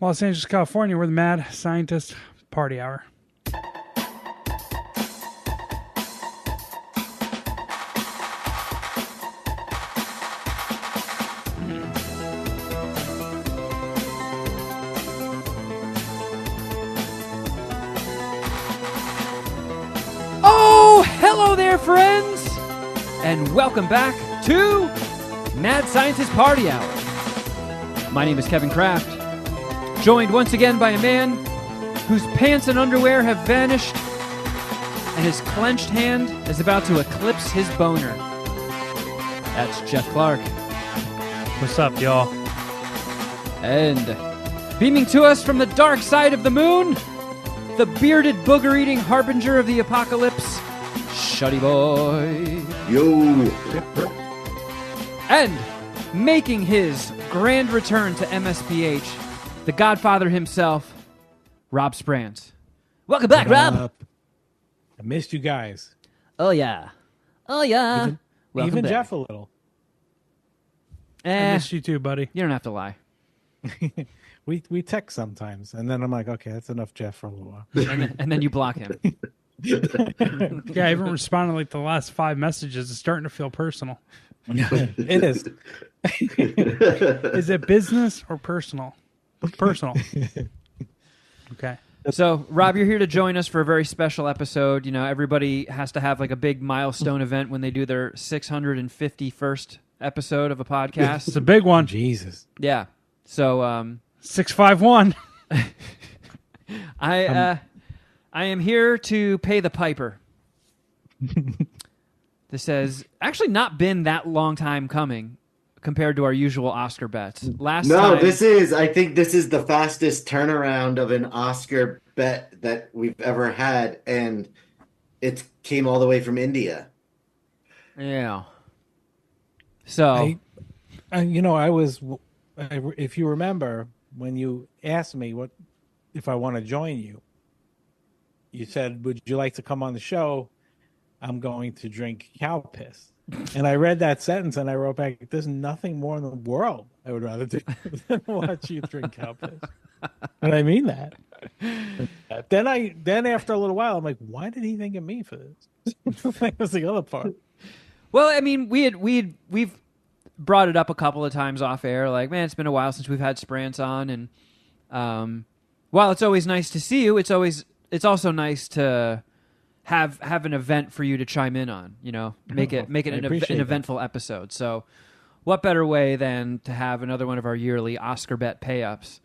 Los Angeles, California, we're the Mad Scientist Party Hour. Oh, hello there, friends, and welcome back to Mad Scientist Party Hour. My name is Kevin Kraft, joined once again by a man whose pants and underwear have vanished, and his clenched hand is about to eclipse his boner. That's Jeff Clark. What's up, y'all? And beaming to us from the dark side of the moon, the bearded booger-eating harbinger of the apocalypse, Shuddy Boy. Yo. And making his grand return to MSPH, the Godfather himself, Rob Sprance. Welcome back, Rob. I missed you guys. Oh, yeah. Oh, yeah. Even Jeff a little. I missed you too, buddy. You don't have to lie. We text sometimes, and then I'm like, okay, that's enough, Jeff, for a little while. And then you block him. Yeah, I haven't responded like the last 5 messages. It's starting to feel personal. It is. Is it business or personal? Personal. Okay. So, Rob, you're here to join us for a very special episode. You know, everybody has to have like a big milestone event when they do their 651st episode of a podcast. It's a big one. Jesus. Yeah. So, 651. I am here to pay the piper. This has actually not been that long time coming compared to our usual Oscar bets. I think this is the fastest turnaround of an Oscar bet that we've ever had, and it came all the way from India. Yeah. So, if you remember, when you asked me if I want to join you, you said, would you like to come on the show? I'm going to drink cow piss. And I read that sentence and I wrote back, there's nothing more in the world I would rather do than watch you drink cow piss. And I mean that. Then after a little while, I'm like, why did he think of me for this? That was the other part. well, I mean, we've brought it up a couple of times off air. Like, man, it's been a while since we've had Sprance on, and while it's always nice to see you, it's also nice to have an event for you to chime in on. You know, make it an eventful episode. So, what better way than to have another one of our yearly Oscar bet pay-ups?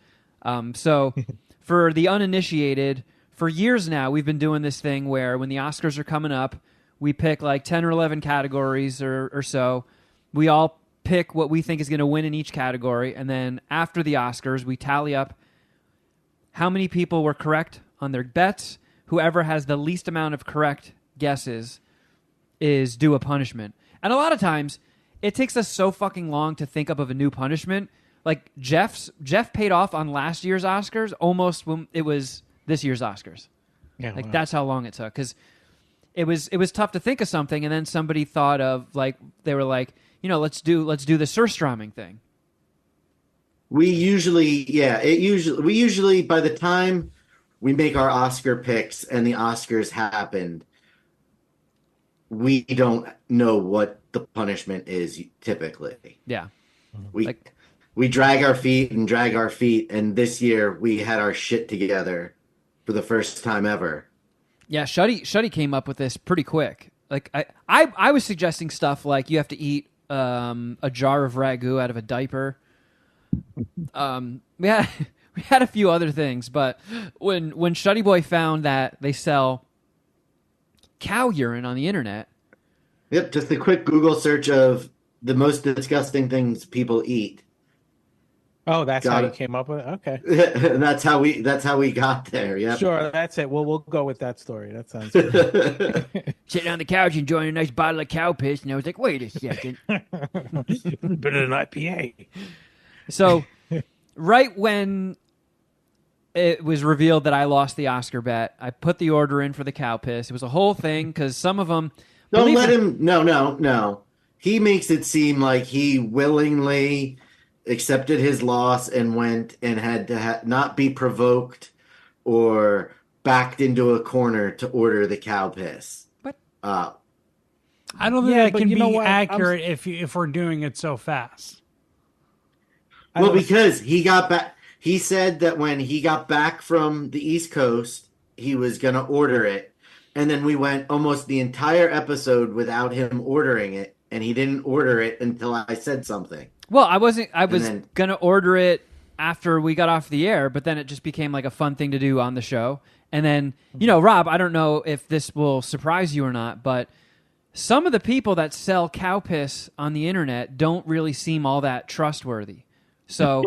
So, for the uninitiated, for years now, we've been doing this thing where when the Oscars are coming up, we pick like 10 or 11 categories or so. We all pick what we think is going to win in each category, and then after the Oscars, we tally up how many people were correct on their bets. Whoever has the least amount of correct guesses is due a punishment. And a lot of times, it takes us so fucking long to think up of a new punishment. Like Jeff paid off on last year's Oscars almost when it was this year's Oscars. Yeah, like that's how long it took, because it was tough to think of something, and then somebody thought of they were like, you know, let's do the Surströmming thing. We usually by the time we make our Oscar picks and the Oscars happened, we don't know what the punishment is typically. Yeah. We drag our feet, and this year we had our shit together for the first time ever. Yeah, Shuddy came up with this pretty quick. Like I was suggesting stuff like you have to eat a jar of ragu out of a diaper. We had a few other things, but when Shuddy Boy found that they sell cow urine on the internet. Yep, just a quick Google search of the most disgusting things people eat. Oh, that's how you came up with it? Okay. And that's how we got there, yeah. Sure, that's it. Well, we'll go with that story. That sounds good. Sitting on the couch enjoying a nice bottle of cow piss, and I was like, wait a second. Better than IPA. So, right when it was revealed that I lost the Oscar bet, I put the order in for the cow piss. It was a whole thing, because some of them... Don't let him... No. He makes it seem like he willingly accepted his loss and went and had to not be provoked or backed into a corner to order the cow piss. What? Uh, I don't think Yeah, that but can you know be what? accurate if we're doing it so fast. well, because he got back. He said that when he got back from the East Coast, he was going to order it. And then we went almost the entire episode without him ordering it. And he didn't order it until I said something. Well, I was then- gonna order it after we got off the air, but then it just became like a fun thing to do on the show. And then, Rob, I don't know if this will surprise you or not, but some of the people that sell cow piss on the internet don't really seem all that trustworthy. So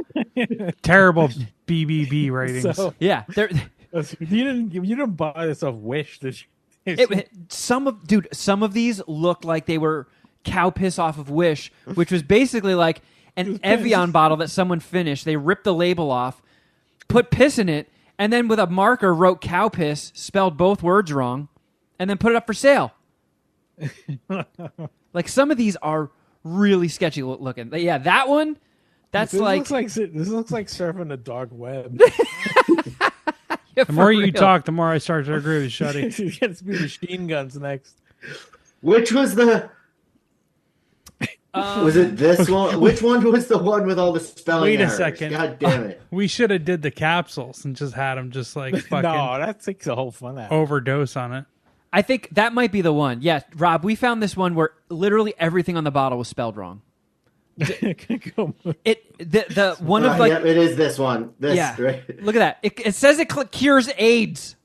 Terrible BBB ratings. So, yeah, they're. you didn't buy this off Wish, did you? Some of these looked like they were cow piss off of Wish, which was basically like an Evian bottle that someone finished. They ripped the label off, put piss in it, and then with a marker wrote cow piss, spelled both words wrong, and then put it up for sale. Like some of these are really sketchy looking. Yeah, that one. That's this like looks like this looks like surfing the dark web. yeah, The more for you real. talk, the more I start to agree with Shuddy. It's gonna be machine guns next. Which was the... was it this one? Which one was the one with all the spelling Wait a errors? second. God damn it. We should have did the capsules and just had them just like fucking No, that takes the whole fun out. overdose on it. I think that might be the one. Yeah, Rob, we found this one where literally everything on the bottle was spelled wrong. The one of like Yep, it is this one. This, yeah. right? Look at that. It says it cures AIDS.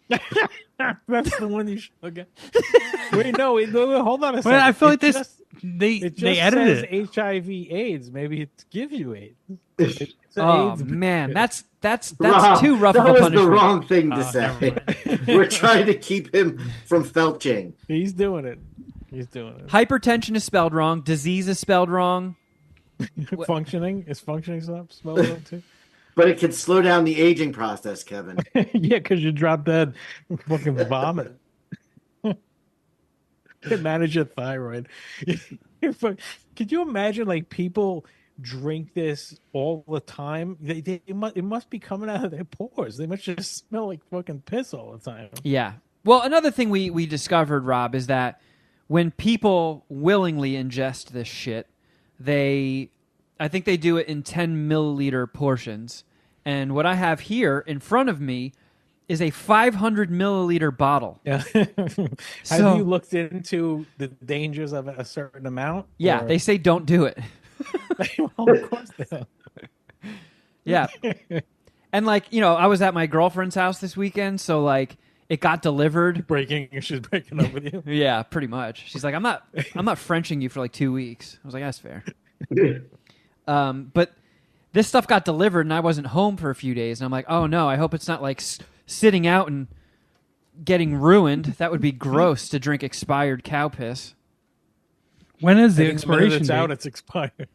That's the one you should look at. Wait, no, hold on a second. Well, I feel It like this just- they It just they edited says it. HIV/AIDS. Maybe it gives you AIDS. It's an Oh AIDS- man, that's Rob, too rough that of a was punishment. the wrong thing to Oh, say. We're trying to keep him from felching. He's doing it. He's doing it. Hypertension is spelled wrong. Disease is spelled wrong. Functioning is functioning spelled wrong too. But it can slow down the aging process, Kevin. Yeah, because you drop dead, fucking vomit. Can manage your thyroid. Could you imagine like people drink this all the time? It must be coming out of their pores. They must just smell like fucking piss all the time. Yeah. Well, another thing we discovered, Rob, is that when people willingly ingest this shit, I think they do it in 10 milliliter portions. And what I have here in front of me is a 500 milliliter bottle. Yeah. So- Have you looked into the dangers of a certain amount? Yeah, Or- they say don't do it. well, of course they don't. Yeah. And like, I was at my girlfriend's house this weekend, so like it got delivered. She's breaking up with you. Yeah, pretty much. She's like, I'm not Frenching you for like 2 weeks. I was like, that's fair. But this stuff got delivered and I wasn't home for a few days. And I'm like, oh no, I hope it's not like sitting out and getting ruined. That would be gross to drink expired cow piss. When is the The minute expiration it's date? out, it's expired.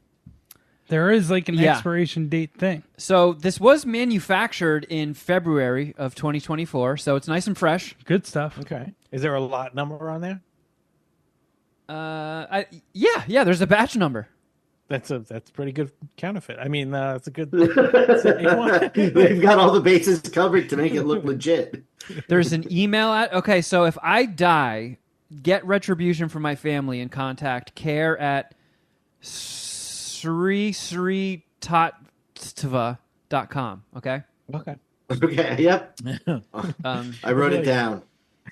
There is like an Yeah. expiration date thing. So this was manufactured in February of 2024. So it's nice and fresh. Good stuff. Okay. Is there a lot number on there? Yeah, there's a batch number. That's pretty good counterfeit. I mean, it's a good. They've got all the bases covered to make it look legit. There's an email at. Okay, so if I die, get retribution from my family and contact care at srisritatstva.com. Okay. Okay. Okay, yep. Um, I wrote it down.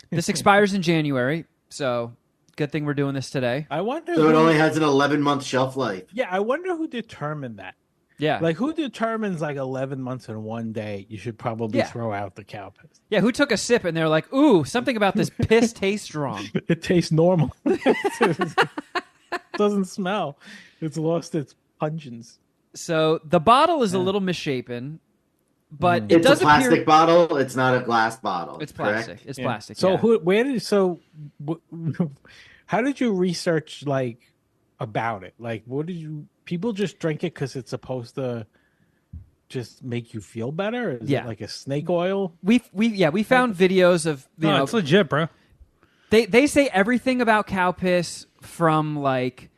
this expires in January, so good thing we're doing this today. I wonder. So it who- only has an 11-month shelf life. Yeah, I wonder who determined that. Yeah. Like, who determines like 11 months in one day? You should probably Yeah. throw out the cow piss. Yeah, who took a sip and they're like, ooh, something about this piss tastes wrong. It tastes normal. It doesn't smell. It's lost its pungence. So the bottle is a little misshapen, but it It's a does plastic appear bottle. It's not a glass bottle. it's correct? plastic. It's Yeah. plastic. So yeah. how did you research like about it? Like, what did you? People just drink it because it's supposed to just make you feel better? Is Yeah. it like a snake oil? we found videos of No, it's legit, bro. they say everything about cow piss from like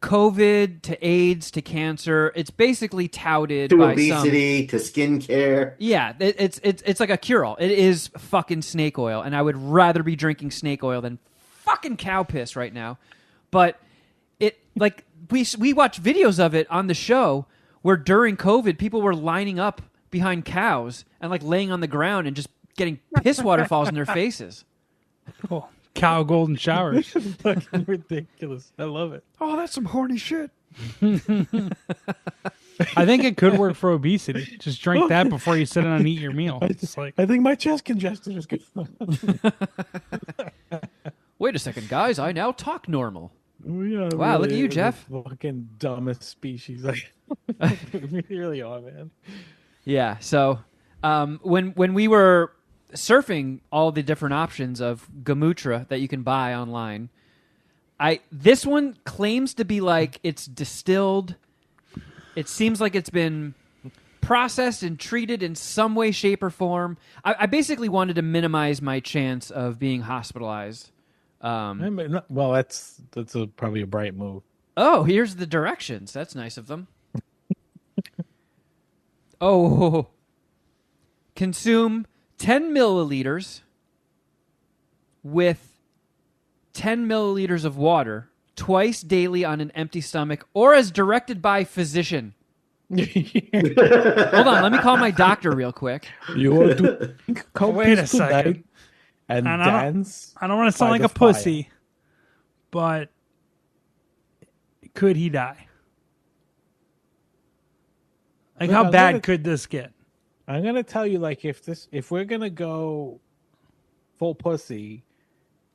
COVID to AIDS to cancer. It's basically touted To by obesity, to skincare. Yeah, it's like a cure-all. It is fucking snake oil, and I would rather be drinking snake oil than fucking cow piss right now. But it like we watch videos of it on the show where during COVID people were lining up behind cows and like laying on the ground and just getting piss waterfalls in their faces. Cool. Cow golden showers. Fucking ridiculous. I love it. Oh, that's some horny shit. I think it could work for obesity. Just drink that before you sit down and eat your meal. It's like, I think my chest congestion is good. Wait a second, guys. I now talk normal. Yeah, Wow, look at you, Jeff. The fucking dumbest species. Like, we really are, man. Yeah. So when we were surfing all the different options of Gomutra that you can buy online, this one claims to be like it's distilled. It seems like it's been processed and treated in some way, shape, or form. I basically wanted to minimize my chance of being hospitalized. Well, that's probably a bright move. Oh, here's the directions. That's nice of them. Oh, consume 10 milliliters with 10 milliliters of water twice daily on an empty stomach or as directed by physician. Hold on, let me call my doctor real quick. You want to wait a second. And And dance. I don't want to sound by like the a pussy, but could he die? Like, Look, how I'm bad gonna- could this get? I'm gonna tell you, like, if we're gonna go full pussy,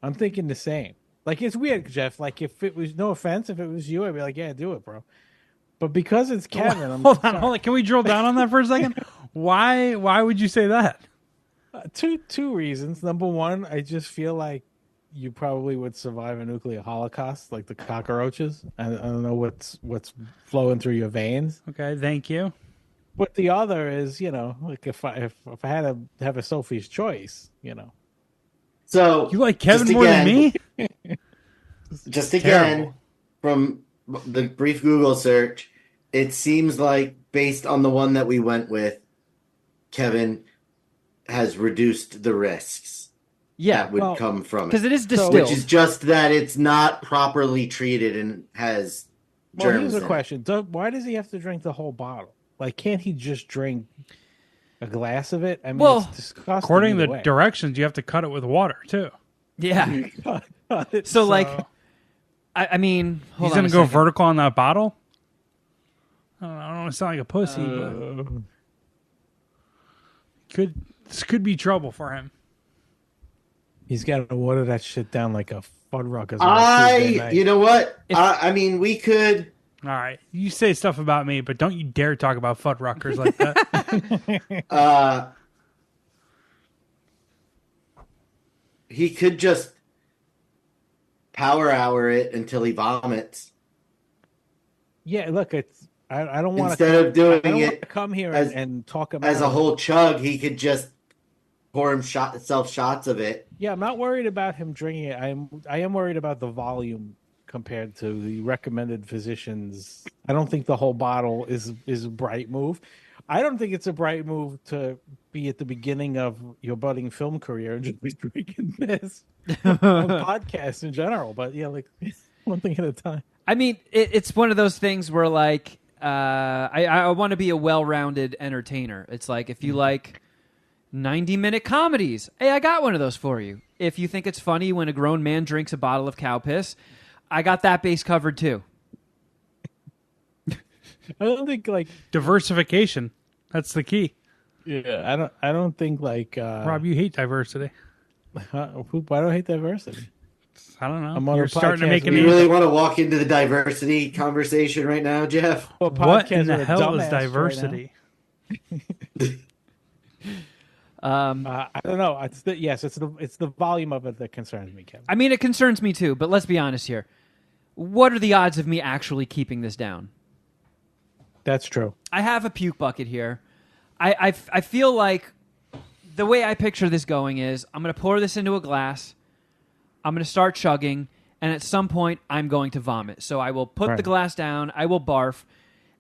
I'm thinking the same. Like, it's weird, Jeff. Like, if it was, no offense, if it was you, I'd be like, yeah, do it, bro. But because it's Kevin, I'm Hold sorry. on. Can we drill down on that for a second? Why would you say that? Two reasons. Number one, I just feel like you probably would survive a nuclear holocaust, like the cockroaches. I don't know what's flowing through your veins. Okay, thank you. But the other is, like if I had to have a Sophie's choice, So You like Kevin just more than again- me? Just again, Terrible. from the brief Google search, it seems like based on the one that we went with, Kevin has reduced the risks Yeah, that would well, come from because it. it is So- distilled. Which is just that it's not properly treated and has Well, germs here's a in it. question: why does he have to drink the whole bottle? Like, can't he just drink a glass of it? I mean, Well, it's disgusting. According to either the way. directions, you have to cut it with water, too. yeah. So, So, like, I mean, hold he's on going a to go second. vertical on that bottle? I don't want to sound like a pussy, but this could be trouble for him. He's got to water that shit down like a Fuddruckers. on a Tuesday night. You know what? If- I mean, we could. All right. You say stuff about me, but don't you dare talk about Fuddruckers like that. He could just power hour it until he vomits. Yeah, look, I don't want Instead of doing I don't want it to come here as- and talk about As a it. whole chug, he could just pour himself shots of it. Yeah, I'm not worried about him drinking it. I am worried about the volume compared to the recommended physicians. I don't think the whole bottle is a bright move. I don't think it's a bright move to be at the beginning of your budding film career and just be drinking this on podcasts in general. But yeah, like one thing at a time. I mean, it's one of those things where, like, I want to be a well-rounded entertainer. It's like, if you like 90-minute comedies, hey, I got one of those for you. If you think it's funny when a grown man drinks a bottle of cow piss, I got that base covered too. I don't think like Diversification. That's the key. yeah. I don't think like Rob, you hate diversity. why do I hate diversity? I don't know. I'm on You're a starting to podcast make a with You name. really want to walk into the diversity conversation right now, Jeff? Well, What in podcasts the are a hell dumbass is right now. diversity? I don't know. It's the volume of it that concerns me, Kevin. I mean, it concerns me too, but let's be honest here. What are the odds of me actually keeping this down? That's true. I have a puke bucket here. I feel like the way I picture this going is I'm going to pour this into a glass. I'm going to start chugging. and at some point I'm going to vomit. So I will put Right. the glass down, I will barf,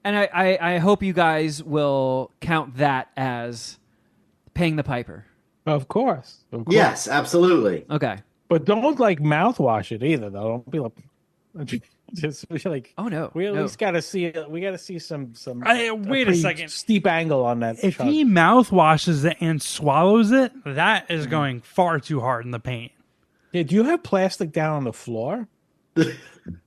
and I hope you guys will count that as paying the piper. Of course. Yes, absolutely. Okay. But don't like mouthwash it either, though. Don't be like, just be like. Oh no. We at no. least got to see. We got to see some. Wait a pretty second. Steep angle on that. If chug. he mouthwashes it and swallows it, that is going far too hard in the paint. Yeah, do you have plastic down on the floor? Like,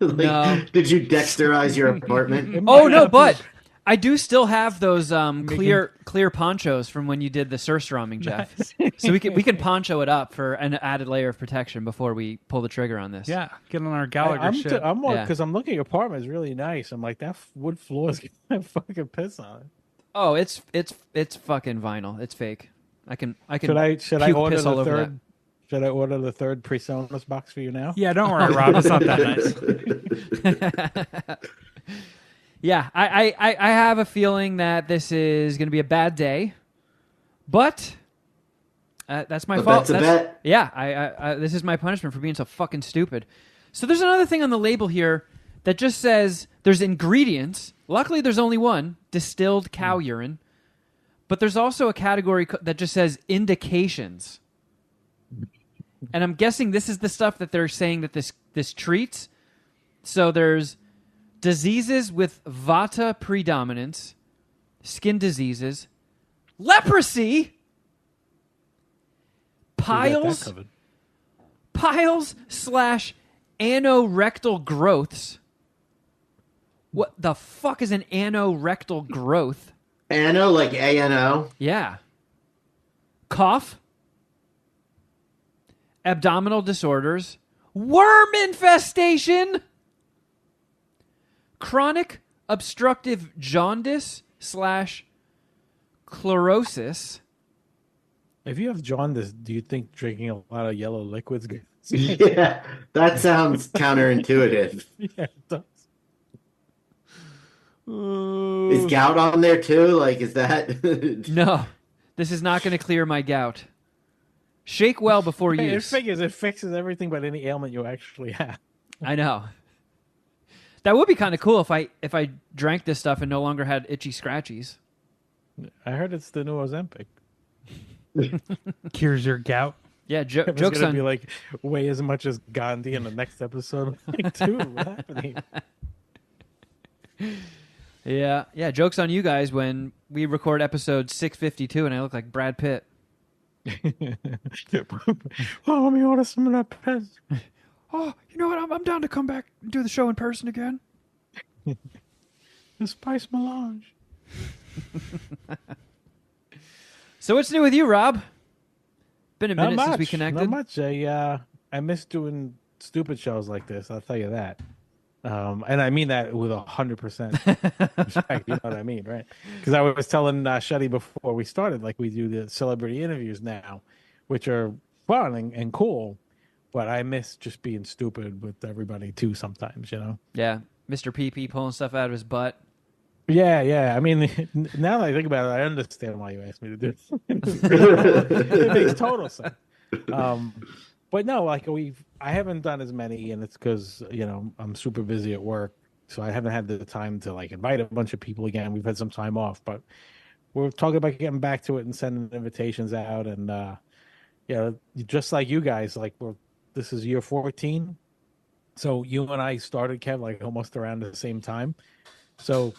No. Did you Dexterize your apartment? Oh no, but I do still have those clear ponchos from when you did the surströmming, Jeff. So we can poncho it up for an added layer of protection before we pull the trigger on this. Yeah, get on our Gallagher shit. I'm more Yeah. because I'm looking at your apartment is really nice. I'm like that wood floor is gonna fucking piss on it. Oh, it's fucking vinyl. It's fake. I can Should I puke order piss all the over third? Should I order the third Presonus box for you now? Yeah, don't worry, Rob. It's not that nice. Yeah, I have a feeling that this is going to be a bad day, but that's my A fault. bet's a bet. Yeah, I this is my punishment for being so fucking stupid. So there's another thing on the label here that just says there's ingredients. Luckily, there's only one, distilled cow urine, but there's also a category that just says indications. And I'm guessing this is the stuff that they're saying that this treats. So there's diseases with vata predominance, skin diseases, leprosy, piles / anorectal growths. What the fuck is an anorectal growth? Ano, like ANO. Yeah. Cough, abdominal disorders, worm infestation, chronic obstructive jaundice / chlorosis. If you have jaundice, do you think drinking a lot of yellow liquids? Yeah, that sounds counterintuitive. Yeah, it does. Is gout on there too? Like, is that? No, this is not going to clear my gout. Shake well before It use. figures it fixes everything but any ailment you actually have. I know. That would be kind of cool if I drank this stuff and no longer had itchy scratchies. I heard it's the new Ozempic. Cures your gout. Yeah, It's jokes gonna on be like weigh as much as Gandhi in the next episode. Like, dude, what happened here? yeah, jokes on you guys when we record episode 652 and I look like Brad Pitt. Oh, let me order some of that piss. Oh, you know what? I'm down to come back and do the show in person again. The spice melange. So what's new with you, Rob? Been a Not minute much. since we connected. Not much. I miss doing stupid shows like this. I'll tell you that. And I mean that with 100% respect. You know what I mean, right? Because I was telling Shuddy before we started, like we do the celebrity interviews now, which are fun and cool. But I miss just being stupid with everybody too sometimes, you know? Yeah, Mr. PP pulling stuff out of his butt. Yeah. I mean, now that I think about it, I understand why you asked me to do it. It makes total sense. But no, like I haven't done as many, and it's because I'm super busy at work, so I haven't had the time to like invite a bunch of people again. We've had some time off, but we're talking about getting back to it and sending invitations out, and just like you guys, like this is year 14, so you and I started, Kev, like almost around the same time, so.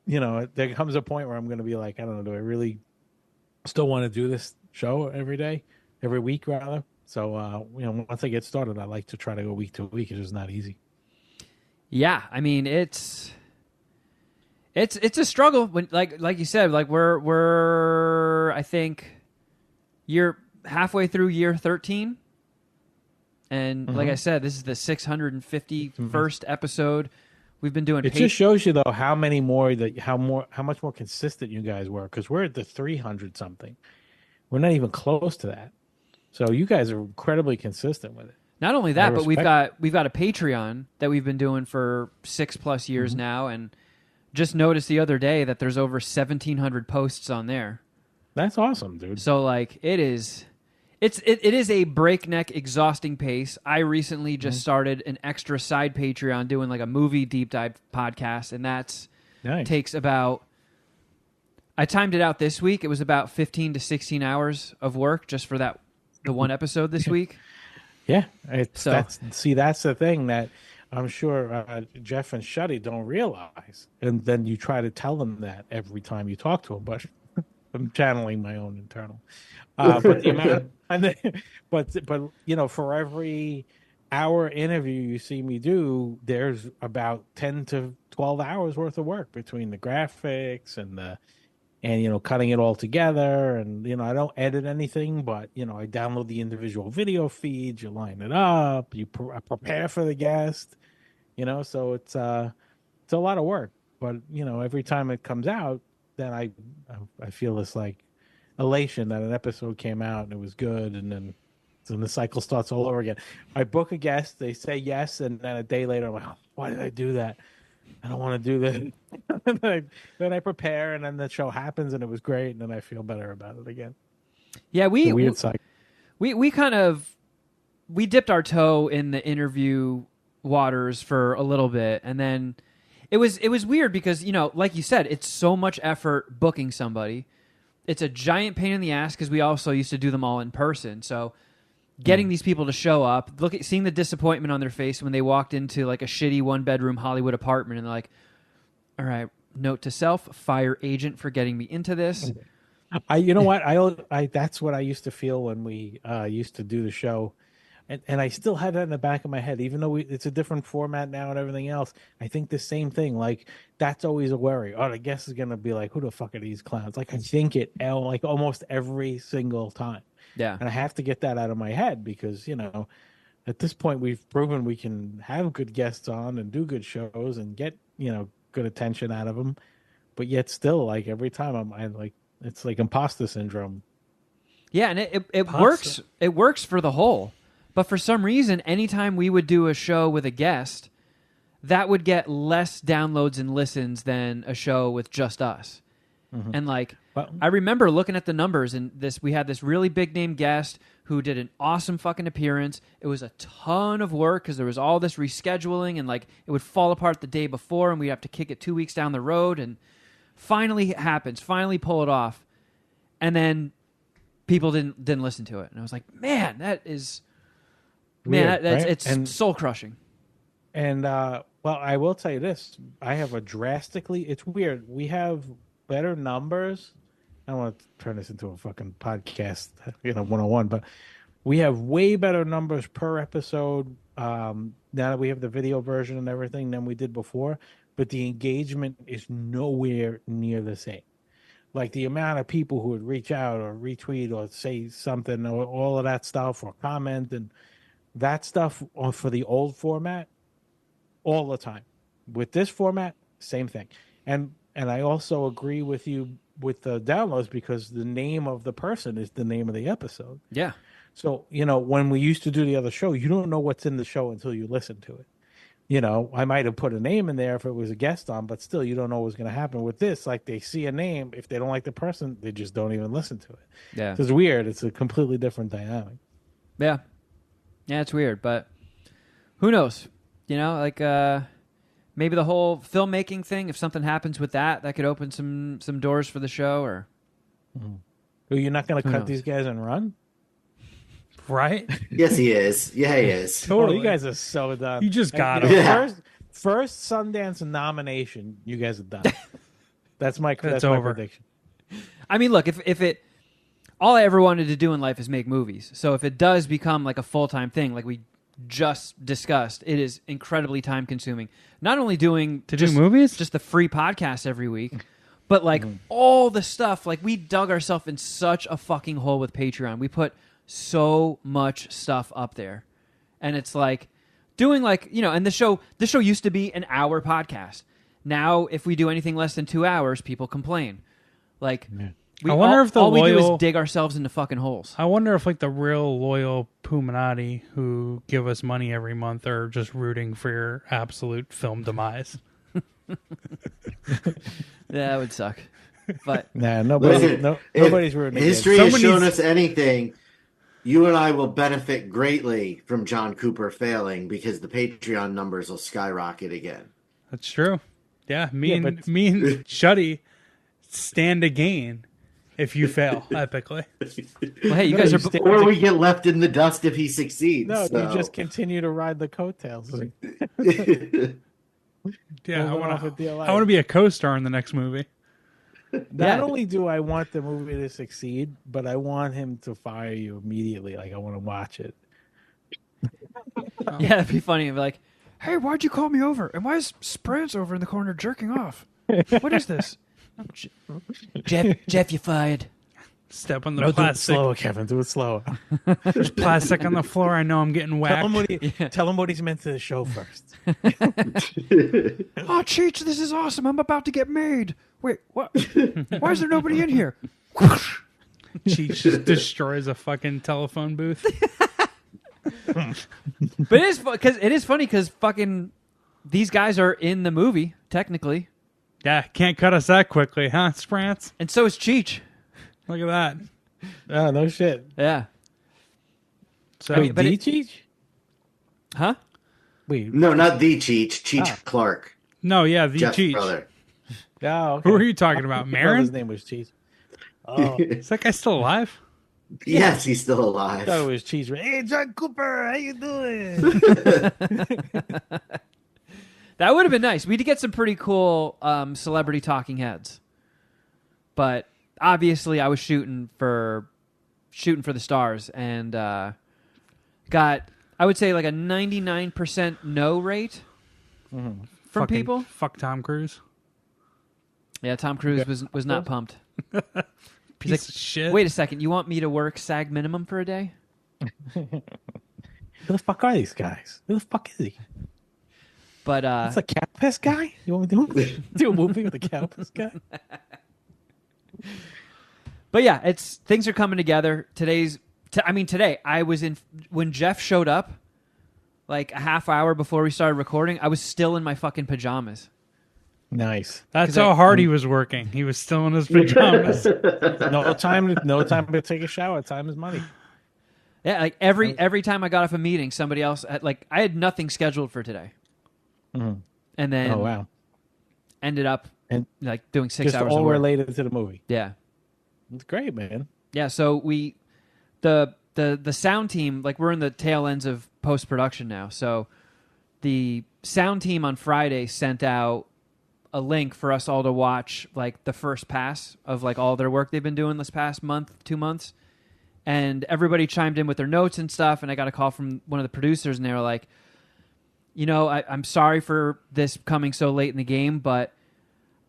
There comes a point where I'm going to be like, I don't know, do I really still want to do this show every week rather? So, once I get started, I like to try to go week to week. It's just not easy. Yeah, I mean it's a struggle when like you said, like we're I think you're halfway through year 13, and like I said, this is the 651st episode. We've been doing. It just shows you though how many more how much more consistent you guys were, because we're at the 300 something. We're not even close to that. So you guys are incredibly consistent with it. Not only that, but we've got a Patreon that we've been doing for 6+ years now, and just noticed the other day that there's over 1,700 posts on there. That's awesome, dude. So like it it is a breakneck, exhausting pace. I recently just started an extra side Patreon doing like a movie deep dive podcast, and that's takes about. I timed it out this week. It was about 15 to 16 hours of work just for the one episode this week. Yeah, that's the thing that I'm sure Jeff and Shuddy don't realize, and then you try to tell them that every time you talk to them. But I'm channeling my own internal. But the amount, but for every hour interview you see me do, there's about 10 to 12 hours worth of work between the graphics and cutting it all together, and I don't edit anything, but I download the individual video feeds, you line it up, you prepare for the guest, so it's a lot of work. But every time it comes out, then I feel this like elation that an episode came out and it was good, and then the cycle starts all over again. I book a guest, they say yes, and then a day later I'm like, oh, why did I do that? I don't want to do that. then I prepare, and then the show happens, and it was great, and then I feel better about it again. Yeah, weird cycle. We kind of dipped our toe in the interview waters for a little bit, and then it was weird because like you said, it's so much effort booking somebody. It's a giant pain in the ass because we also used to do them all in person, so. Getting these people to show up, seeing the disappointment on their face when they walked into like a shitty 1-bedroom Hollywood apartment, and they're like, "All right, note to self: fire agent for getting me into this." That's what I used to feel when we used to do the show, and I still had that in the back of my head, even though it's a different format now and everything else. I think the same thing. Like that's always a worry. Oh, the guest is gonna be like, "Who the fuck are these clowns?" Like I think it like almost every single time. Yeah. And I have to get that out of my head because, at this point we've proven we can have good guests on and do good shows and get, good attention out of them. But yet still, like every time I'm like, it's like imposter syndrome. Yeah. And it works. It works for the whole. But for some reason, anytime we would do a show with a guest, that would get less downloads and listens than a show with just us. Mm-hmm. And I remember looking at the numbers, and we had this really big name guest who did an awesome fucking appearance. It was a ton of work because there was all this rescheduling, and it would fall apart the day before, and we'd have to kick it 2 weeks down the road. And finally it happens, finally pull it off, and then people didn't listen to it, and I was like, man, that is weird, right? It's soul crushing. And I will tell you this: I have it's weird. We have better numbers. I don't want to turn this into a fucking podcast, 101, but we have way better numbers per episode now that we have the video version and everything than we did before, but the engagement is nowhere near the same. Like the amount of people who would reach out or retweet or say something or all of that stuff or comment and that stuff for the old format all the time. With this format, same thing. And I also agree with you with the downloads because the name of the person is the name of the episode. Yeah. So, when we used to do the other show, you don't know what's in the show until you listen to it. I might have put a name in there if it was a guest on, but still you don't know what's going to happen. With this, like they see a name. If they don't like the person, they just don't even listen to it. Yeah. So it's weird. It's a completely different dynamic. Yeah. Yeah, it's weird, but who knows? Maybe the whole filmmaking thing, if something happens with that could open some doors for the show, or... You're not going to cut these guys and run? Right? Yes, he is. Yeah, he is. Totally. You guys are so done. You just got him. Yeah. First Sundance nomination, you guys are done. That's my over. prediction. I mean, look, if it... All I ever wanted to do in life is make movies. So if it does become like a full-time thing, like we just discussed, it is incredibly time-consuming. Not only do movies, just the free podcast every week, but all the stuff. Like we dug ourselves in such a fucking hole with Patreon. We put so much stuff up there, and it's like doing and the show used to be an hour podcast. Now, if we do anything less than 2 hours, people complain. I wonder if all we do is dig ourselves into fucking holes. I wonder if the real loyal Puminati who give us money every month are just rooting for your absolute film demise. That would suck. But nobody's rooting. History has shown us anything. you and I will benefit greatly from John Cooper failing because the Patreon numbers will skyrocket again. That's true. Yeah, me Yeah, and but- Shuddy stand to gain if you fail epically. Well, hey, you No, guys you are. stay- Or we get left in the dust if he succeeds. No, so. you just continue to ride the coattails. Yeah, I Moving off want with your life. to be a co-star in the next movie. Not Yeah. only do I want the movie to succeed, but I want him to fire you immediately. Like, I want to watch it. Yeah, it'd be funny. It'd be like, hey, why'd you call me over? And why is Sprance over in the corner jerking off? What is this? Jeff, you fired. Step on the No, do it plastic. slower, Kevin. Do it slower. There's plastic on the floor. I know I'm getting Tell whacked. him what he's meant to the show first. Oh, Cheech, this is awesome. I'm about to get made. Wait, what? Why is there nobody in here? Cheech just destroys a fucking telephone booth. But it is funny because fucking these guys are in the movie technically, Yeah, can't cut us that quickly, huh, Sprance? and so is Cheech. Look at that. Oh, no shit. Yeah. So Wait, but D it- Cheech? Huh? Wait. No, not the Cheech Clark, no, yeah, the Jeff's Cheech. brother. Oh, okay. Who are you talking about, I thought Marin? his name was Cheech. Oh, I Is that guy still alive? Yes, he's still alive. thought it was Cheech. Hey, John Cooper, how you doing? That would have been nice. We'd get some pretty cool celebrity talking heads. But obviously, I was shooting for the stars and got, I would say, like a 99% no rate from Fucking people. Fuck Tom Cruise. Yeah, Tom Cruise was not pumped. Piece like, of shit. Wait a second, you want me to work SAG minimum for a day? Who the fuck are these guys? Who the fuck is he? But It's a cow piss guy? You want me to do a movie with a cow piss guy? But yeah, things are coming together. Today I was in when Jeff showed up, like a half hour before we started recording. I was still in my fucking pajamas. Nice. That's 'Cause how hard he was working. He was still in his pajamas. No time to take a shower. Time is money. Yeah, like every time I got off a meeting, somebody else I had nothing scheduled for today, and then Oh wow. ended up And like doing 6 just hours all of work. related to the movie. Yeah, It's great, man. yeah. So the sound team, like we're in the tail ends of post production now. So the sound team on Friday sent out a link for us all to watch, like the first pass of like all their work they've been doing this past month, 2 months. And everybody chimed in with their notes and stuff. And I got a call from one of the producers, and they were like, I'm sorry for this coming so late in the game, but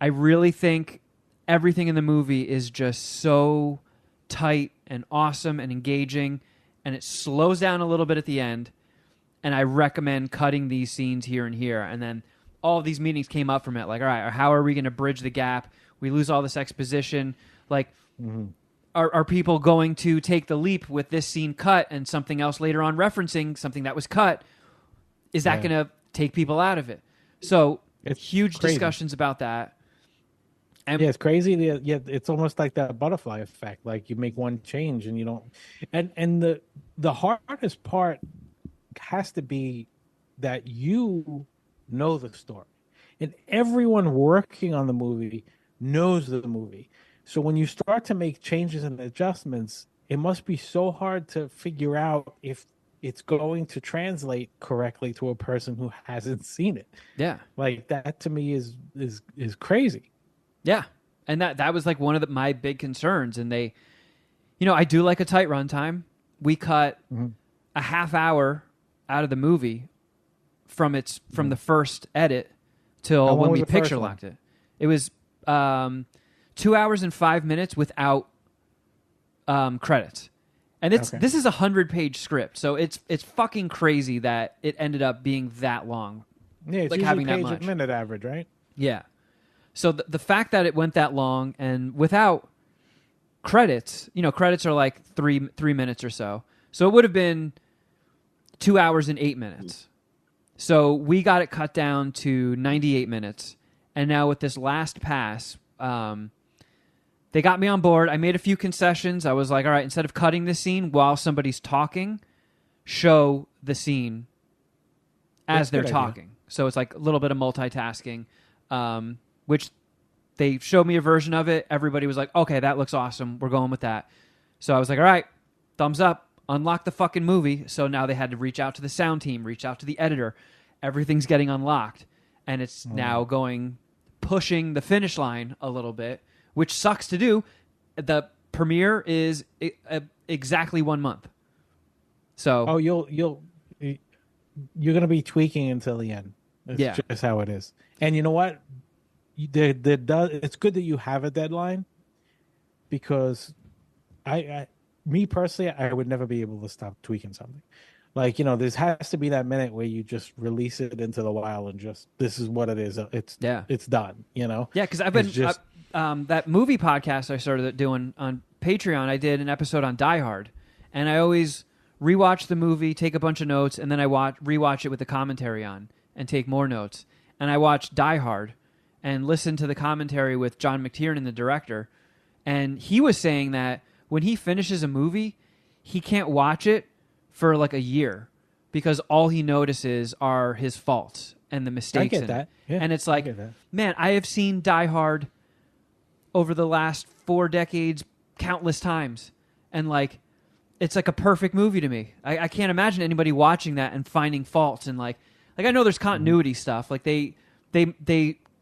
I really think everything in the movie is just so tight and awesome and engaging, and it slows down a little bit at the end. And I recommend cutting these scenes here and here. And then all of these meetings came up from it. Like, all right, how are we going to bridge the gap? We lose all this exposition. Like, are people going to take the leap with this scene cut and something else later on referencing something that was cut? Is that going to take people out of it? So It's huge crazy. discussions about that. And Yeah, it's crazy. Yeah, it's almost like that butterfly effect. Like you make one change and you don't. And the hardest part has to be that you know the story, and everyone working on the movie knows the movie. So when you start to make changes and adjustments, it must be so hard to figure out if it's going to translate correctly to a person who hasn't seen it. yeah. Like that to me is crazy. Yeah. And that was like one of my big concerns. And they, I do like a tight runtime. We cut a half hour out of the movie from the first edit till How long when was we the first picture one? locked it. It was 2 hours and 5 minutes without credits. And this is a 100-page script. So it's fucking crazy that it ended up being that long. Yeah, it's Like usually having that page much. a minute average, right? Yeah. So the fact that it went that long and without credits, credits are like three minutes or so. So it would have been 2 hours and 8 minutes. So we got it cut down to 98 minutes. And now with this last pass, they got me on board. I made a few concessions. I was like, all right, instead of cutting the scene while somebody's talking, show the scene as they're talking. So it's like a little bit of multitasking, which they showed me a version of it. Everybody was like, okay, that looks awesome. We're going with that. So I was like, all right, thumbs up, unlock the fucking movie. So now they had to reach out to the sound team, reach out to the editor. Everything's getting unlocked. And it's now pushing the finish line a little bit, which sucks to do. The premiere is exactly 1 month. So you're going to be tweaking until the end. It's just how it is. And you know what? It's good that you have a deadline, because me personally, I would never be able to stop tweaking something. Like, there has to be that minute where you just release it into the wild and just, this is what it is. It's done, Yeah, because I've been that movie podcast I started doing on Patreon. I did an episode on Die Hard, and I always rewatch the movie, take a bunch of notes, and then I rewatch it with the commentary on and take more notes. And I watched Die Hard and listened to the commentary with John McTiernan, the director, and he was saying that when he finishes a movie, he can't watch it for like a year because all he notices are his faults and the mistakes. I get that. Yeah, and it's like, man, I have seen Die Hard over the last 4 decades countless times, and like, it's like a perfect movie to me. I can't imagine anybody watching that and finding faults. And like I know there's continuity stuff. Like they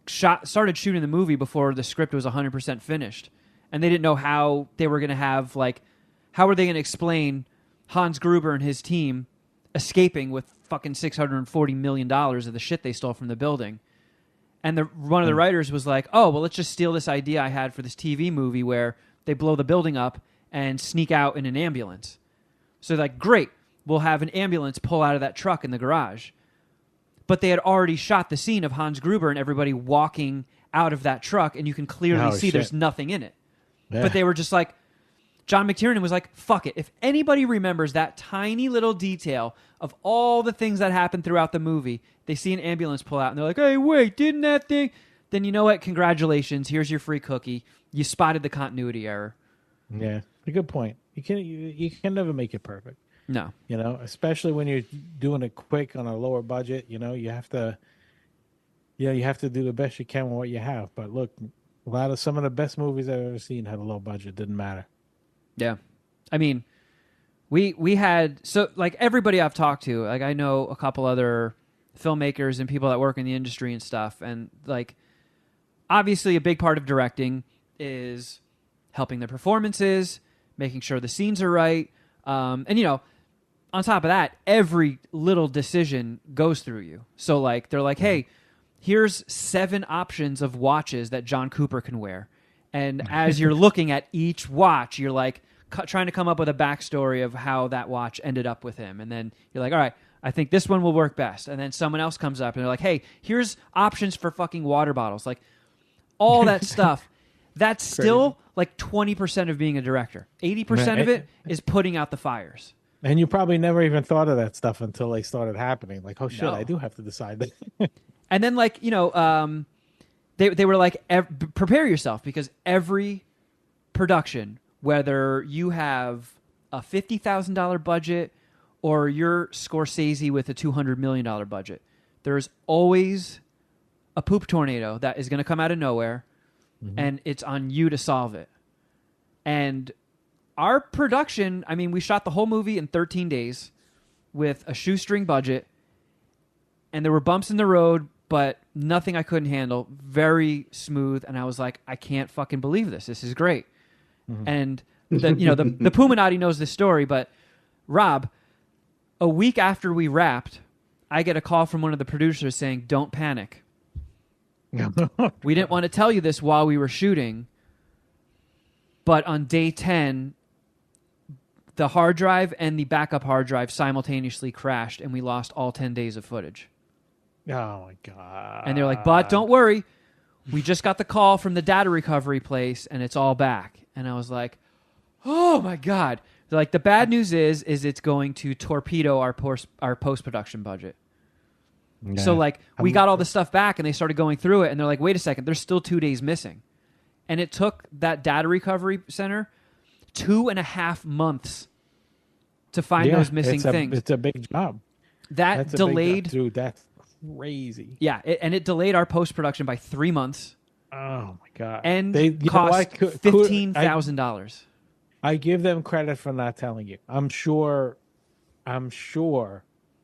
started shooting the movie before the script was 100% finished, and they didn't know how they were going to have, like, how were they going to explain Hans Gruber and his team escaping with fucking $640 million of the shit they stole from the building. And one of the writers was like, oh, well, let's just steal this idea I had for this TV movie where they blow the building up and sneak out in an ambulance. So they're like, great, we'll have an ambulance pull out of that truck in the garage. But they had already shot the scene of Hans Gruber and everybody walking out of that truck, and you can clearly see there's nothing in it. Yeah. But they were just like, John McTiernan was like, fuck it. If anybody remembers that tiny little detail of all the things that happened throughout the movie, they see an ambulance pull out, and they're like, hey, wait, didn't that thing? Then you know what? Congratulations. Here's your free cookie. You spotted the continuity error. Yeah, a good point. You can never make it perfect. No. Especially when you're doing it quick on a lower budget, you have to do the best you can with what you have. But look, some of the best movies I've ever seen had a low budget. Didn't matter. Yeah. I mean, we had, so like everybody I've talked to, like I know a couple other filmmakers and people that work in the industry and stuff. And like, obviously a big part of directing is helping the performances, making sure the scenes are right. And on top of that, every little decision goes through you. So like, they're like, hey, here's 7 options of watches that John Cooper can wear. And as you're looking at each watch, you're like trying to come up with a backstory of how that watch ended up with him. And then you're like, all right, I think this one will work best. And then someone else comes up and they're like, hey, here's options for fucking water bottles. Like all that stuff. That's still like 20% of being a director. 80% of it is putting out the fires. And you probably never even thought of that stuff until they started happening. Like, oh shit, I do have to decide that. And then like, they were like, prepare yourself, because every production, whether you have a $50,000 budget or you're Scorsese with a $200 million budget, there's always a poop tornado that is going to come out of nowhere, and it's on you to solve it. And our production, I mean, we shot the whole movie in 13 days with a shoestring budget, and there were bumps in the road, but nothing I couldn't handle. Very smooth, and I was like, I can't fucking believe this. This is great. And the Puminati knows this story, but Rob, a week after we wrapped, I get a call from one of the producers saying, don't panic. We didn't want to tell you this while we were shooting, but on day 10, the hard drive and the backup hard drive simultaneously crashed, and we lost all 10 days of footage. Oh, my God. And they're like, but don't worry. We just got the call from the data recovery place, and it's all back. And I was like, oh, my God. They're like, the bad news is it's going to torpedo our post-production budget. Yeah. So, like, we got all the stuff back, and they started going through it, and they're like, wait a second, there's still 2 days missing. and it took that data recovery center 2.5 months to find those missing things. It's a big job. That delayed, dude. That's crazy. Yeah, and it delayed our post production by 3 months. Oh my god! And cost $15,000. I give them credit for not telling you. I'm sure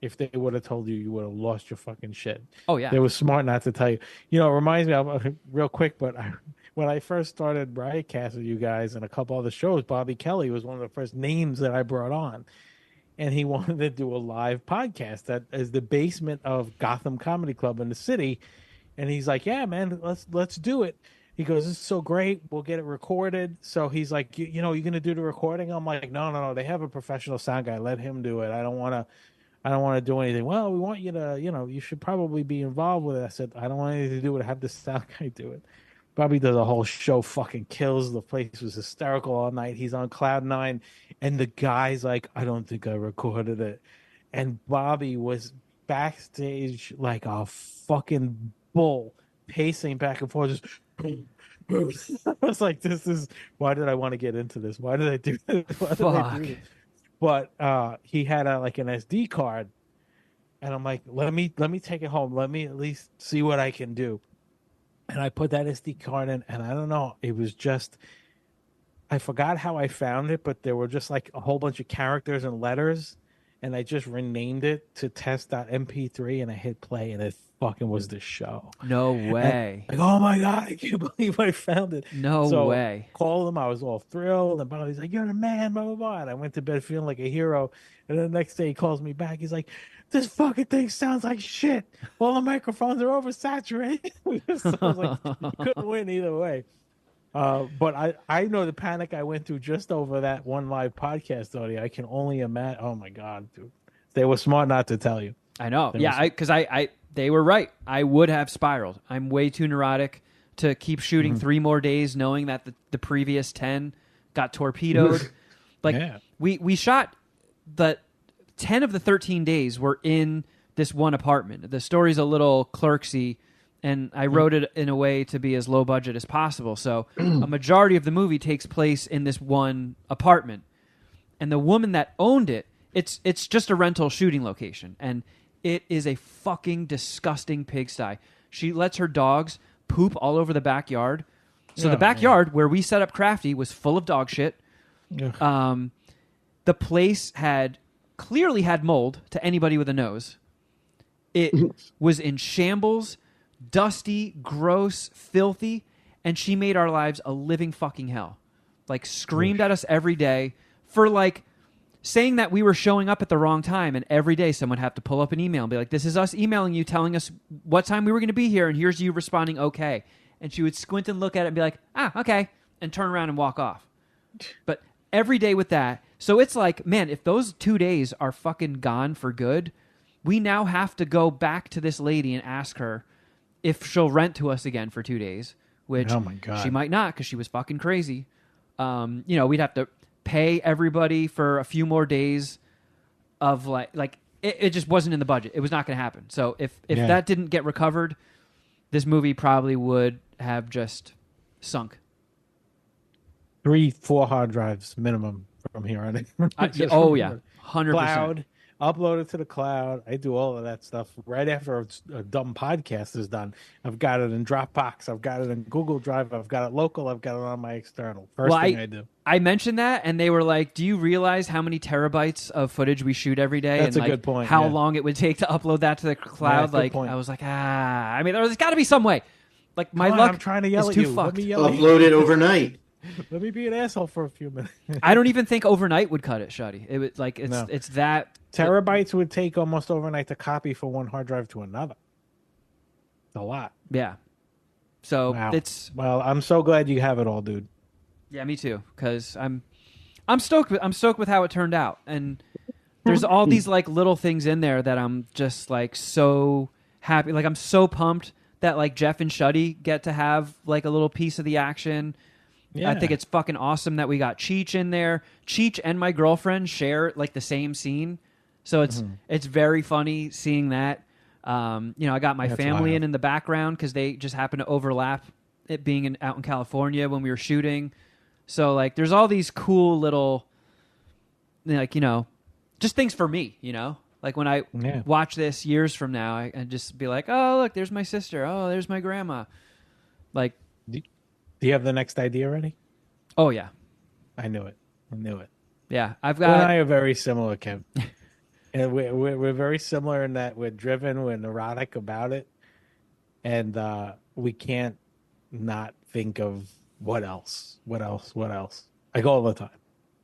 if they would have told you, you would have lost your fucking shit. Oh yeah, they were smart not to tell you. You know, it reminds me of real quick, but when I first started broadcast with you guys and a couple other shows, Bobby Kelly was one of the first names that I brought on. And he wanted to do a live podcast that is the basement of Gotham Comedy Club in the city. And he's like, yeah, man, let's do it. He goes, this is so great. We'll get it recorded. So he's like, you know, you're going to do the recording? I'm like, no. They have a professional sound guy. Let him do it. I don't want to do anything. Well, we want you to, you know, you should probably be involved with it. I said, I don't want anything to do with it. Have the sound guy do it. Bobby does a whole show, fucking kills. The place was hysterical all night. He's on cloud nine, and the guy's like, I don't think I recorded it. And Bobby was backstage like a fucking bull, pacing back and forth. Just, I was like, why did I want to get into this? Why did I do this? Why did I do this? But he had an SD card, and I'm like, let me take it home. Let me at least see what I can do. And I put that SD card in, and I don't know, it was just, I forgot how I found it, but there were just like a whole bunch of characters and letters, and I just renamed it to test.mp3, and I hit play, and it fucking was the show. No way. Like, oh my God, I can't believe I found it. No way. Called him, I was all thrilled, and Bobby's like, you're the man, blah, blah, blah. And I went to bed feeling like a hero, and then the next day he calls me back, he's like, this fucking thing sounds like shit. All the microphones are oversaturated. So I was like, you couldn't win either way. But I know the panic I went through just over that one live podcast audio. I can only imagine. Oh my God, dude. They were smart not to tell you. I know. Because they were right. I would have spiraled. I'm way too neurotic to keep shooting 3 more days knowing that the previous 10 got torpedoed. We shot the 10 of the 13 days were in this one apartment. The story's a little clerksy, and I wrote it in a way to be as low budget as possible. So a majority of the movie takes place in this one apartment. And the woman that owned it, it's just a rental shooting location, and it is a fucking disgusting pigsty. She lets her dogs poop all over the backyard. So the backyard where we set up Crafty was full of dog shit. The place clearly had mold to anybody with a nose. It was in shambles, dusty, gross, filthy, and she made our lives a living fucking hell. Like, screamed at us every day for, like, saying that we were showing up at the wrong time, and every day someone would have to pull up an email and be like, this is us emailing you, telling us what time we were going to be here, and here's you responding okay. And she would squint and look at it and be like, okay, and turn around and walk off. But every day with that. So it's like, man, if those 2 days are fucking gone for good, we now have to go back to this lady and ask her if she'll rent to us again for 2 days, which she might not because she was fucking crazy. We'd have to pay everybody for a few more days of like it just wasn't in the budget. It was not going to happen. So if that didn't get recovered, this movie probably would have just sunk. 3-4 hard drives minimum from here on in. 100%. Cloud, upload it to the cloud. I do all of that stuff right after a dumb podcast is done. I've got it in Dropbox. I've got it in Google Drive. I've got it local. I've got it on my external. First thing I do. I mentioned that, and they were like, do you realize how many terabytes of footage we shoot every day? That's and a good point. How long it would take to upload that to the cloud? I was like, I mean, there's got to be some way. Like, my luck I'm trying to yell is at too you. fucked. Upload it overnight. Let me be an asshole for a few minutes. I don't even think overnight would cut it, Shuddy. It would it's that terabytes would take almost overnight to copy from one hard drive to another. It's a lot. Yeah. So well, I'm so glad you have it all, dude. Yeah, me too. Because I'm stoked. I'm stoked with how it turned out, and there's all these like little things in there that I'm just like so happy. Like, I'm so pumped that like Jeff and Shuddy get to have like a little piece of the action. Yeah. I think it's fucking awesome that we got Cheech in there. Cheech and my girlfriend share like the same scene, so it's very funny seeing that. I got my family in the background because they just happen to overlap it being out in California when we were shooting. So like, there's all these cool little, like, just things for me, Like when I watch this years from now, I just be like, oh, look, there's my sister. Oh, there's my grandma. Like, Do you have the next idea ready? oh yeah. I knew it. Yeah. I've You and got, I are very similar, Kim. And we're very similar in that we're driven, we're neurotic about it, and we can't not think of what else. Like all the time.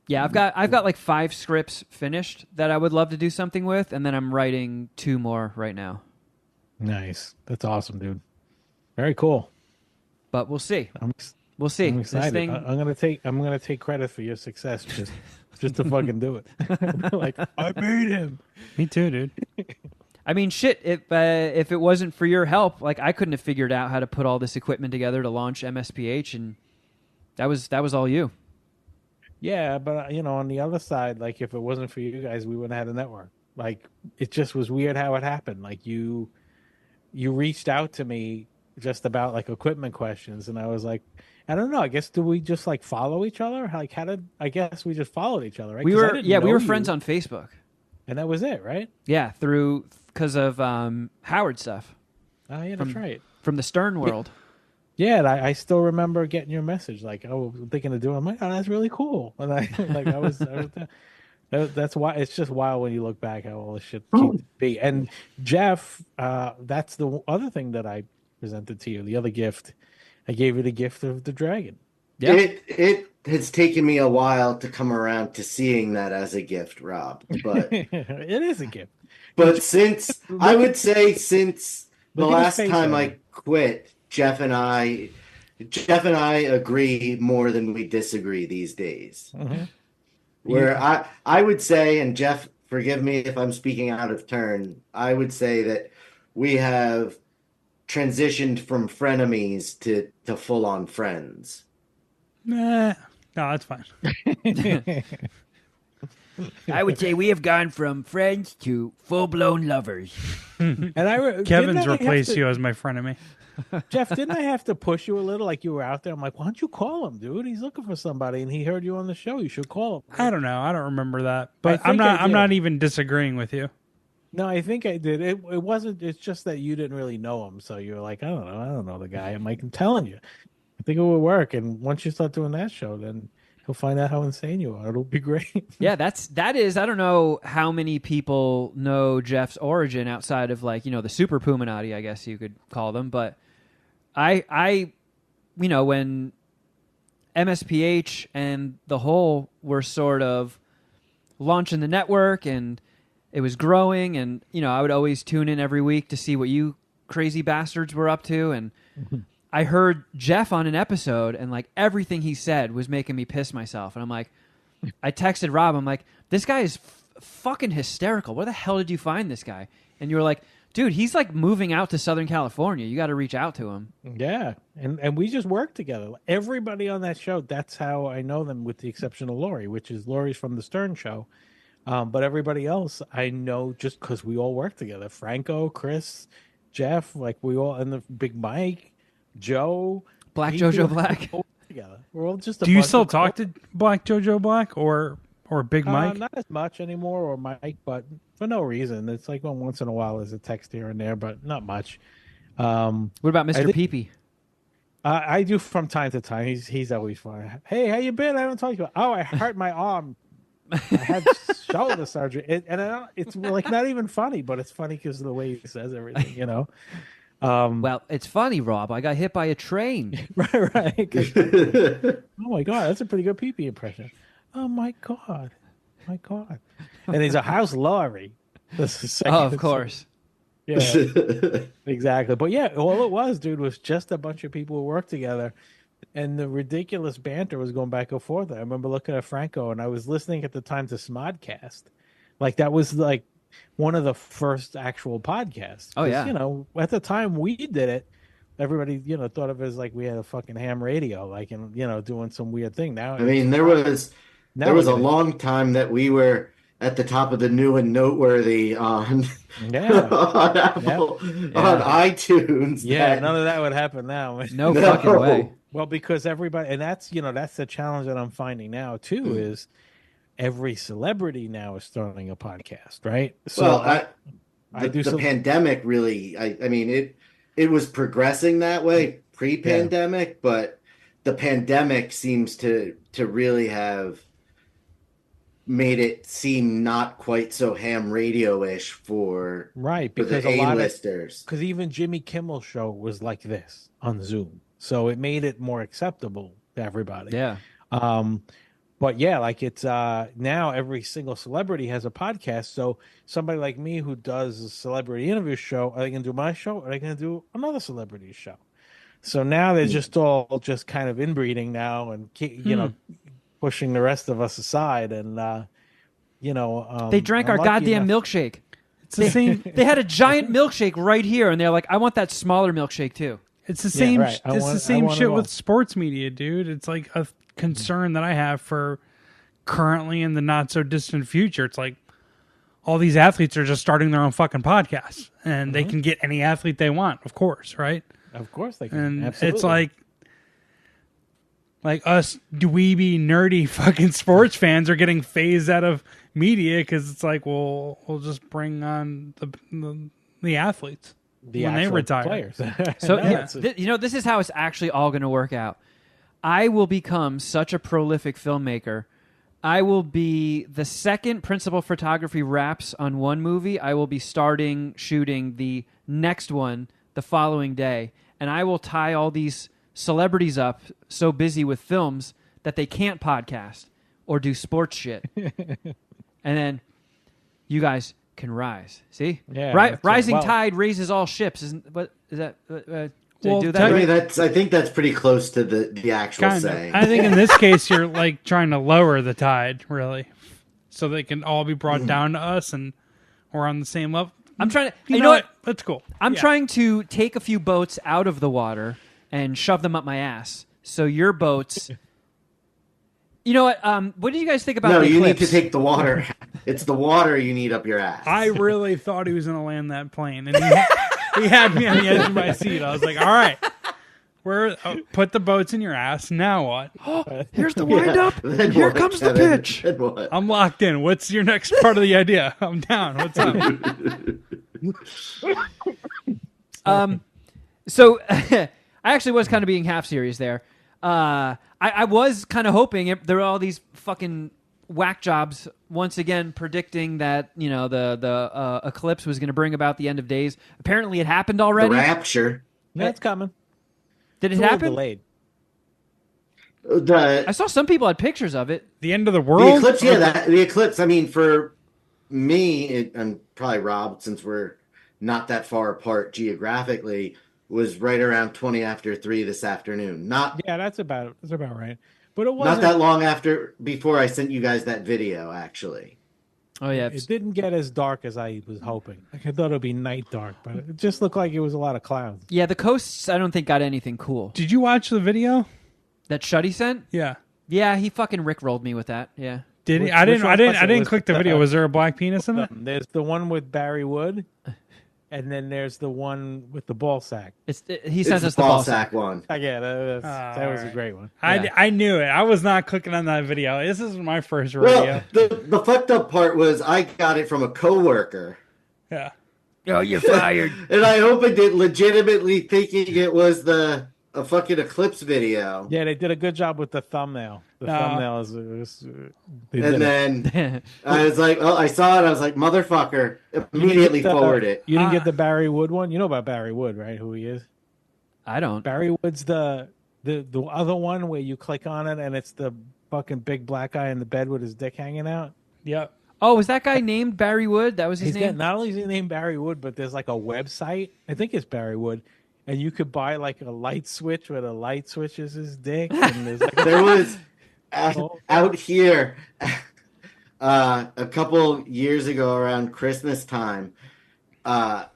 yeah, I've got like 5 scripts finished that I would love to do something with. And then I'm writing 2 more right now, Nice. That's awesome, dude. Very cool. but we'll see. I'm This excited. thing, I'm gonna take credit for your success just to fucking do it. Like I made him. Me too, dude. I mean, shit, if it wasn't for your help, like I couldn't have figured out how to put all this equipment together to launch MSPH, and that was all you. Yeah, but on the other side, like if it wasn't for you guys, we wouldn't have had a network. Like it just was weird how it happened. Like you reached out to me just about like equipment questions, and I was like, I don't know. I guess do we just like follow each other? Like I guess we just followed each other, right? We 'Cause I were didn't we know were you, friends on Facebook. and that was it, right? Yeah, because of Howard stuff Oh yeah, that's right. from the Stern world. Yeah, and I still remember getting your message, like, "Oh, I'm thinking of doing." I'm like, "Oh, that's really cool." And I was that's why it's just wild when you look back how all this shit came to be. And Jeff, that's the other thing that I presented to you. The other gift, I gave you the gift of the dragon. Yeah. It has taken me a while to come around to seeing that as a gift, Rob. But It is a gift. since I would say since the Look at his last face, time Eddie. I quit, Jeff and I agree more than we disagree these days. Mhm. Where I would say, and Jeff, forgive me if I'm speaking out of turn, I would say that we have transitioned from frenemies to full on friends. Nah, no, that's fine. I would say we have gone from friends to full-blown lovers. And Kevin's replaced you as my frenemy. Jeff, didn't I have to push you a little? Like you were out there. I'm like, why don't you call him, dude? He's looking for somebody, and he heard you on the show. You should call him. I don't know. I don't remember that, but I think I I'm did. not even disagreeing with you. No, I think I did. It wasn't. It's just that you didn't really know him, so you're like, I don't know the guy. I'm like, I'm telling you, I think it will work. And once you start doing that show, then he'll find out how insane you are. It'll be great. Yeah, that is. I don't know how many people know Jeff's origin outside of like the Super Puminati, I guess you could call them. But I when MSPH and the whole were sort of launching the network and it was growing, and I would always tune in every week to see what you crazy bastards were up to, and I heard Jeff on an episode, and like everything he said was making me piss myself, and I'm like, I texted Rob, I'm like, this guy is fucking hysterical. Where the hell did you find this guy? And you were like, dude, he's like moving out to Southern California. You got to reach out to him. Yeah, and we just work together. Everybody on that show, that's how I know them, with the exception of Lori, which is Lori's from the Stern Show. But everybody else I know just because we all work together. Franco, Chris, Jeff, like we all, and the Big Mike, Joe, Black we Jojo do Black. all together. We're all just. Do you still talk to Black Jojo Black or Big Mike? Not as much anymore, or Mike, but for no reason. It's like once in a while there's a text here and there, but not much. What about Mr. Peepee? I do from time to time. He's always fun. Hey, how you been? I haven't talked to you. Oh, I hurt my arm. I had shoulder surgery, it's like not even funny, but it's funny because of the way he says everything. Well, it's funny, Rob. I got hit by a train. right. Oh my god, that's a pretty good pee-pee impression. Oh my god, and he's a house Laurie. Oh, of course. Yeah, exactly. But yeah, all it was, dude, was just a bunch of people who worked together. And the ridiculous banter was going back and forth. I remember looking at Franco, and I was listening at the time to Smodcast. Like that was like one of the first actual podcasts. Oh yeah. At the time we did it, everybody thought of it as like we had a fucking ham radio, like doing some weird thing. Now I mean, there was a long time that we were at the top of the new and noteworthy on Yeah. on Apple on iTunes. Yeah, that- none of that would happen now. No fucking way. Well, because everybody, and that's that's the challenge that I'm finding now too, is every celebrity now is starting a podcast, right? So well, do the some, pandemic really, I mean, it was progressing that way pre-pandemic, but the pandemic seems to really have made it seem not quite so ham radio-ish for right, the because a lot of, A-listers. because even Jimmy Kimmel's show was like this on Zoom, so it made it more acceptable to everybody. Yeah. But yeah, like it's now every single celebrity has a podcast. So somebody like me who does a celebrity interview show, are they going to do my show? Are they going to do another celebrity show? So now they're just all just kind of inbreeding now, and pushing the rest of us aside. And They drank I'm our lucky goddamn enough- milkshake. It's the same. They had a giant milkshake right here, and they're like, "I want that smaller milkshake too." It's the same. right. I It's want- the I same want it shit all. with sports media, dude. It's like a concern that I have for currently in the not so distant future. It's like all these athletes are just starting their own fucking podcasts, and they can get any athlete they want, of course, right? Of course they can. And Absolutely. it's like us dweeby nerdy fucking sports fans are getting phased out of media because it's like, well, we'll just bring on the athletes the when they actual retire. players. So No, yeah, it's- this is how it's actually all going to work out. I will become such a prolific filmmaker. I will be the second principal photography wraps on one movie. I will be starting shooting the next one the following day, and I will tie all these celebrities up so busy with films that they can't podcast or do sports shit. And then you guys can rise. See? Yeah, Right, that's rising well- tide raises all ships. Isn't what is that? Did Well, I do that I right? mean, I think that's pretty close to the actual Kind of. saying. I think in this case, you're like trying to lower the tide, really, so they can all be brought down to us, and we're on the same level. I'm trying to. You know what? That's cool. I'm Yeah. trying to take a few boats out of the water and shove them up my ass. So your boats. You know what? What do you guys think about No, the you need eclipse? to take the water. It's the water you need up your ass. I really thought he was going to land that plane, and he had me on the edge of my seat. I was like, "All right, put the boats in your ass. Now what? Here's the wind up. Then Here what, comes the Kevin? pitch. Then what? I'm locked in. What's your next part of the idea? I'm down. What's up?" So I actually was kind of being half serious there. I was kind of hoping there were all these fucking whack jobs once again predicting that the eclipse was going to bring about the end of days. Apparently, it happened The already. rapture. That's coming. Did it It's a little happen? delayed. I saw some people had pictures of it. The end of the The world. eclipse, yeah, the eclipse. I mean, for me and probably Rob, since we're not that far apart geographically, was right around 20 after 3 this afternoon. Not Yeah, that's about right. But it not wasn't. that long after before I sent you guys that video. Actually, Oh yeah, It didn't get as dark as I was hoping. Like I thought it would be night dark, but it just looked like it was a lot of clouds. yeah. The coasts, I don't think got anything cool. Did you watch the video? That Shuddy sent. Yeah. Yeah, he fucking rickrolled me with that. Yeah. Did he? Which- I didn't. which I one didn't. was I it? didn't Was click the it video. Was there a black penis in it? There's the one with Barry Wood, and then there's the one with the ball sack. He it's sent the us the ball ball sack one. Yeah, that was a alright. great one. Yeah. I knew it. I was not clicking on that video. This is my first Well, rodeo. the fucked up part was I got it from a coworker, Yeah. Oh, you're fired. and I opened it legitimately thinking it was a fucking eclipse video. Yeah, they did a good job with the thumbnail. The thumbnail is they did And it. then I was like, oh, I saw it. I was like, motherfucker, immediately forward it. You didn't get the Barry Wood one. You know about Barry Wood, right? Who he is? I don't. Barry Wood's the other one where you click on it and it's the fucking big black guy in the bed with his dick hanging out. Yep. Oh, was that guy named Barry Wood? That was his He's name. got, not only is he named Barry Wood, but there's like a website. I think it's Barry Wood, and you could buy like a light switch where the light switches his dick. And there's like There was out here a couple years ago around Christmas time. A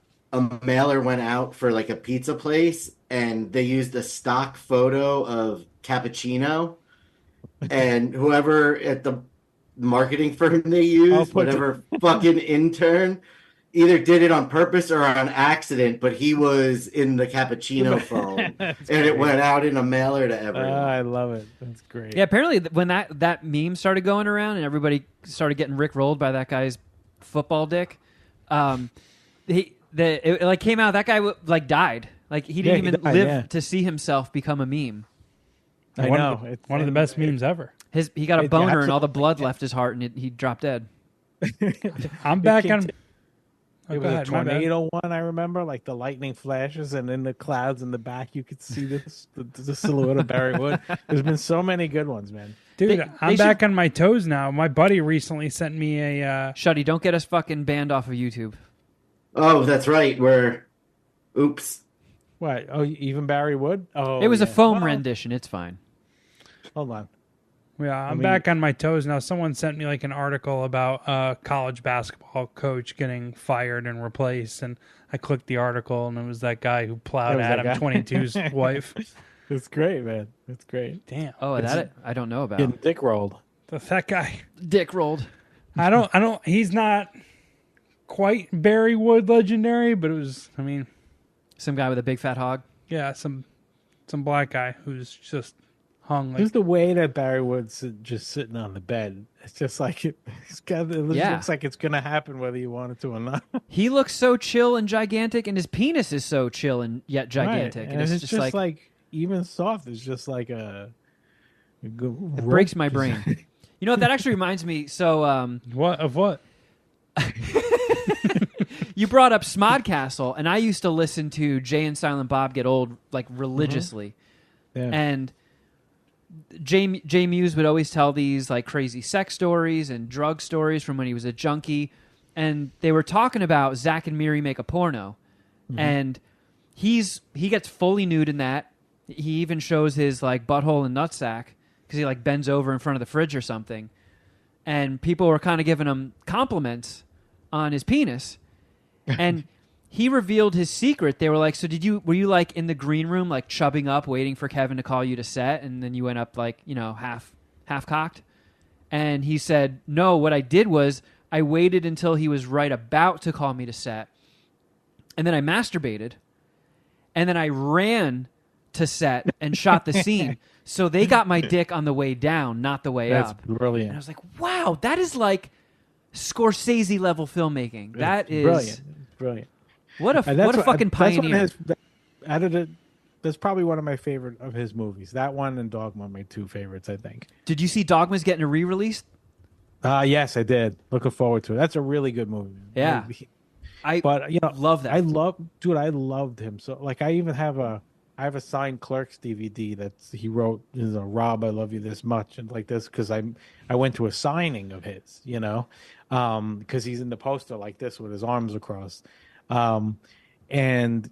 mailer went out for like a pizza place, and they used a stock photo of cappuccino, and whoever at the marketing firm they used, whatever fucking intern, either did it on purpose or on accident, but he was in the cappuccino phone, and it went out in a mailer to everyone. I love it. That's great. Yeah, apparently when that meme started going around and everybody started getting rickrolled by that guy's football dick, it like came out that guy like died. Like he didn't even live to see himself become a meme. I know. It's one of the best memes ever. He got a boner and all the blood left his heart and he dropped dead. I'm back on. It was a tornado one, I remember, like the lightning flashes, and in the clouds in the back, you could see the silhouette of Barry Wood. There's been so many good ones, man. Dude, I'm back on my toes now. My buddy recently sent me a... Shuddy, don't get us fucking banned off of YouTube. Oh, that's right. Oops. What? Oh, even Barry Wood? Oh, it was a foam rendition. It's fine. Hold on. Yeah, I'm back on my toes now. Someone sent me like an article about a college basketball coach getting fired and replaced, and I clicked the article, and it was that guy who plowed Adam 22's wife. It's great, man. It's great. Damn. Oh, I don't know about. Getting dick rolled. That guy. Dick rolled. I don't. He's not quite Barry Wood legendary, but it was. I mean, some guy with a big fat hog. Yeah, some black guy who's just hung. Like, just the way that Barry Wood's just sitting on the bed. It's just like it looks like it's gonna happen whether you want it to or not. He looks so chill and gigantic, and his penis is so chill and yet gigantic. Right. And it's just like even soft. It's just like it breaks my brain. You know, that actually reminds me. So what? You brought up Smodcastle, and I used to listen to Jay and Silent Bob Get Old like religiously, and Jay Muse would always tell these like crazy sex stories and drug stories from when he was a junkie, and they were talking about Zach and Miri Make a Porno, and he gets fully nude in that. He even shows his like butthole and nutsack because he like bends over in front of the fridge or something, and people were kind of giving him compliments on his penis, and he revealed his secret. They were like, so were you like in the green room, like chubbing up, waiting for Kevin to call you to set, and then you went up like, you know, half cocked? And he said, no, what I did was I waited until he was right about to call me to set, and then I masturbated, and then I ran to set and shot the scene. So they got my dick on the way down, not the way up. That's brilliant. And I was like, wow, that is like Scorsese level filmmaking. That is brilliant. What a fucking pioneer. That's probably one of my favorite of his movies. That one and Dogma are my two favorites, I think. Did you see Dogma's getting a re-release? Yes, I did. Looking forward to it. That's a really good movie. Yeah. I love that. I loved him. So like I even have a signed Clerks DVD that he wrote, Rob, I love you this much, and like this because I went to a signing of his, because he's in the poster like this with his arms across, and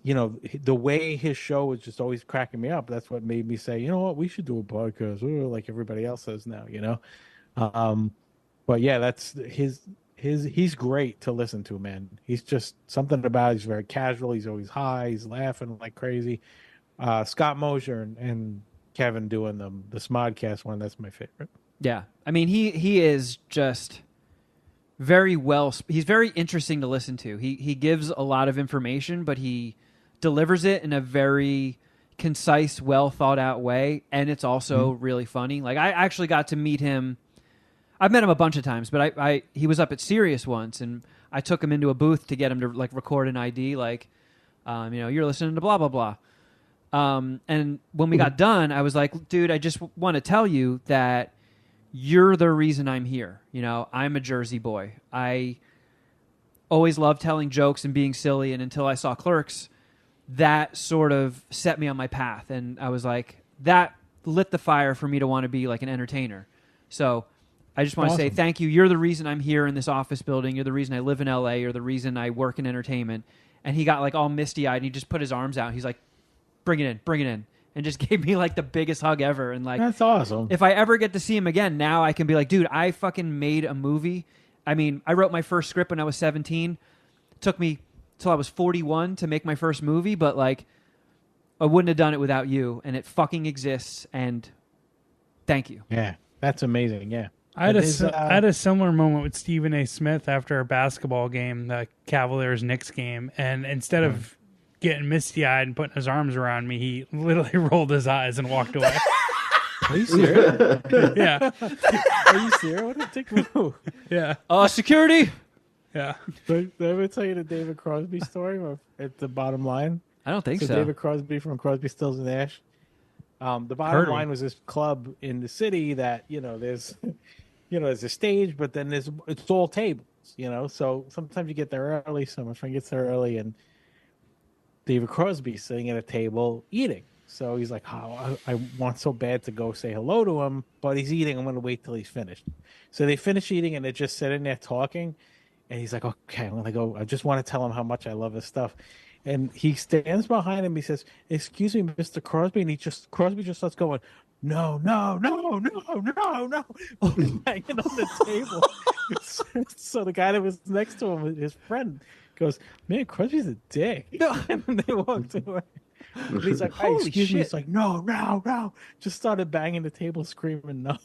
the way his show was just always cracking me up. That's what made me say, you know what, we should do a podcast like everybody else says now, but yeah, that's he's great to listen to, man. He's just something about he's very casual. He's always high. He's laughing like crazy. Scott Mosier and Kevin doing the Smodcast one. That's my favorite. Yeah. I mean, he is just he's very interesting to listen to. He gives a lot of information, but he delivers it in a very concise, well thought out way. And it's also really funny. Like I actually got to meet him. I've met him a bunch of times, but he was up at Sirius once, and I took him into a booth to get him to like record an ID, like, you're listening to blah, blah, blah. And when we got done, I was like, dude, I just want to tell you that you're the reason I'm here. I'm a Jersey boy. I always loved telling jokes and being silly. And until I saw Clerks, that sort of set me on my path. And I was like, that lit the fire for me to want to be like an entertainer. So I just want to say thank you. You're the reason I'm here in this office building. You're the reason I live in LA. You're the reason I work in entertainment. And he got like all misty eyed and he just put his arms out. He's like, bring it in, and just gave me like the biggest hug ever. And like, that's awesome. If I ever get to see him again, now I can be like, dude, I fucking made a movie. I mean, I wrote my first script when I was 17. It took me till I was 41 to make my first movie, but like, I wouldn't have done it without you, and it fucking exists. And thank you. Yeah, that's amazing. Yeah, I had a similar moment with Stephen A. Smith after a basketball game, the Cavaliers-Knicks game, and instead of getting misty-eyed and putting his arms around me, he literally rolled his eyes and walked away. Are you serious? Yeah, Are you serious? What a dick move. yeah, Security. yeah. Did I ever tell you the David Crosby story at the bottom line? I don't think so. David Crosby from Crosby, Stills, and Nash. The bottom line was this club in the city that, there's, there's a stage, but then it's all tables, So sometimes you get there early. So my friend gets there early, and David Crosby's sitting at a table eating. So he's like, oh, I want so bad to go say hello to him, but he's eating. I'm going to wait till he's finished. So they finish eating, and they're just sitting there talking. And he's like, okay, I'm going to go. I just want to tell him how much I love his stuff. And he stands behind him. He says, excuse me, Mr. Crosby. And Crosby just starts going, no, hanging on the table. So the guy that was next to him, his friend, goes, man, Crosby's a dick. And they walked away. And he's like, hey, excuse me. It's like, no. Just started banging the table, screaming, no.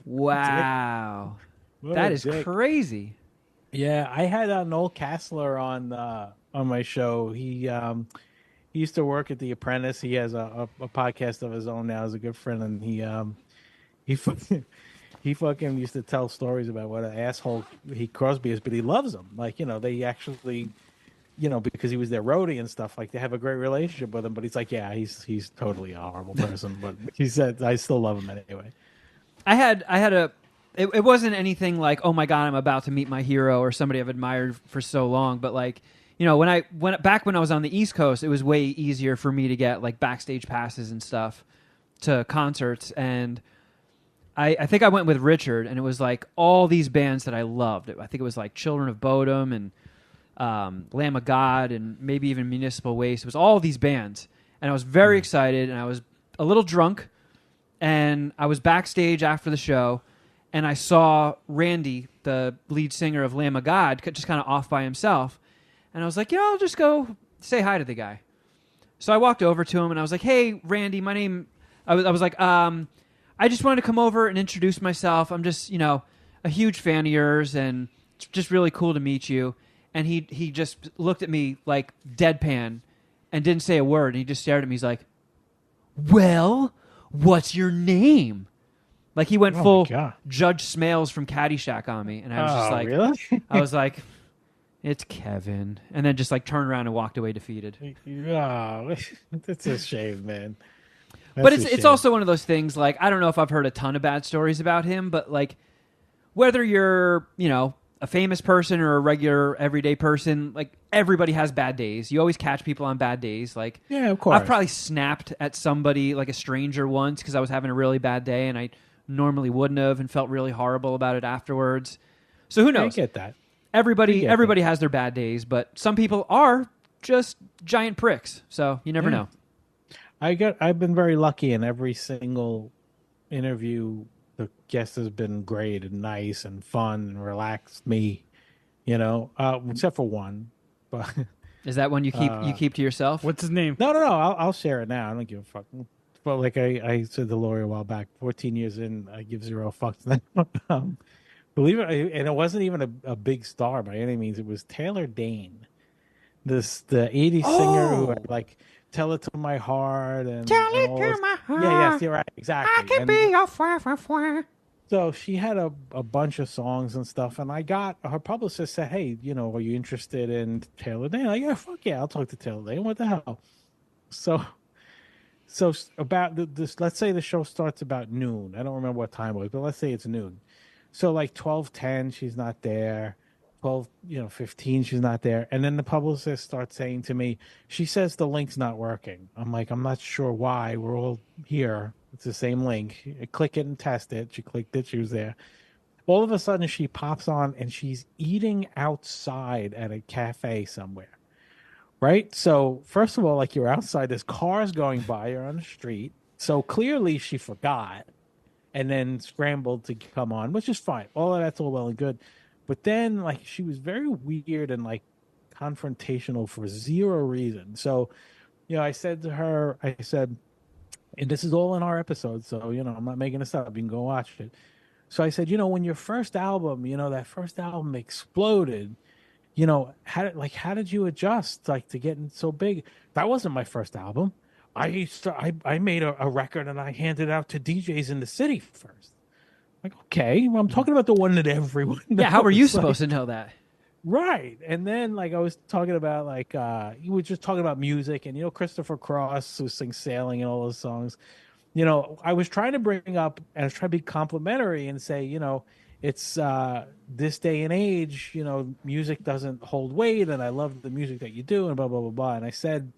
Wow. That is crazy. Yeah, I had Noel Castler on my show. He used to work at The Apprentice. He has a podcast of his own now. He's a good friend, and he fucking used to tell stories about what an asshole Crosby is, but he loves him. Like, they actually, because he was their roadie and stuff. Like, they have a great relationship with him. But he's like, yeah, he's totally a horrible person. But he said, I still love him anyway. I had it wasn't anything like, oh my God, I'm about to meet my hero or somebody I've admired for so long. But like, back when I was on the East Coast, it was way easier for me to get like backstage passes and stuff to concerts. And I think I went with Richard, and it was like all these bands that I loved. I think it was like Children of Bodom and Lamb of God and maybe even Municipal Waste. It was all these bands. And I was very excited, and I was a little drunk, and I was backstage after the show, and I saw Randy, the lead singer of Lamb of God, just kind of off by himself. And I was like, I'll just go say hi to the guy. So I walked over to him, and I was like, hey, Randy, my name... I was like, I just wanted to come over and introduce myself. I'm just, a huge fan of yours, and it's just really cool to meet you. And he just looked at me like deadpan and didn't say a word. And he just stared at me. He's like, well, what's your name? Like, he went full Judge Smales from Caddyshack on me. And I was just like, really? I was like, it's Kevin. And then just like turned around and walked away defeated. Oh, that's a shame, man. But it's also one of those things, like, I don't know if I've heard a ton of bad stories about him, but like, whether you're, a famous person or a regular everyday person, like, everybody has bad days. You always catch people on bad days. Like, yeah, of course. I've probably snapped at somebody, like a stranger once, because I was having a really bad day and I normally wouldn't have, and felt really horrible about it afterwards. So who knows? I get that. Everybody has their bad days, but some people are just giant pricks. So you never know. I've been very lucky in every single interview. The guest has been great and nice and fun and relaxed me, except for one. But is that one you keep to yourself? What's his name? No. I'll share it now. I don't give a fuck. But like I said to Lori a while back, 14 years in, I give zero fucks now. Believe it, and it wasn't even a big star by any means. It was Taylor Dane, the 80s singer who had like Tell It to My Heart and Tell and it all to this. my heart. Yeah, yes, you're right, exactly. I can be your fire. So she had a bunch of songs and stuff, and her publicist said, hey, are you interested in Taylor Dane? Like, yeah, fuck yeah, I'll talk to Taylor Dane. What the hell? So about this, let's say the show starts about noon. I don't remember what time it was, but let's say it's noon. So like 12:10, she's not there. 12:15, she's not there. And then the publicist starts saying to me, she says the link's not working. I'm like, I'm not sure why. We're all here. It's the same link. I click it and test it. She clicked it. She was there. All of a sudden, she pops on and she's eating outside at a cafe somewhere. Right? So first of all, like, you're outside. There's cars going by. You're on the street. So clearly she forgot and then scrambled to come on, which is fine. All of that's all well and good. But then, like, she was very weird and, like, confrontational for zero reason. So, I said to her, and this is all in our episode, so, I'm not making this up. You can go watch it. So I said, when your first album, that first album exploded, how did you adjust like to getting so big? That wasn't my first album. I made a record and I handed it out to DJs in the city first. Like, okay, well, I'm talking about the one that everyone knows. Yeah, how were you Like, supposed to know that? right? And then like I was talking about like you were just talking about music, and Christopher Cross, who sings "Sailing" and all those songs. I was trying to bring up and I was trying to be complimentary and say, it's this day and age, music doesn't hold weight, and I love the music that you do, and blah blah blah blah. And I said,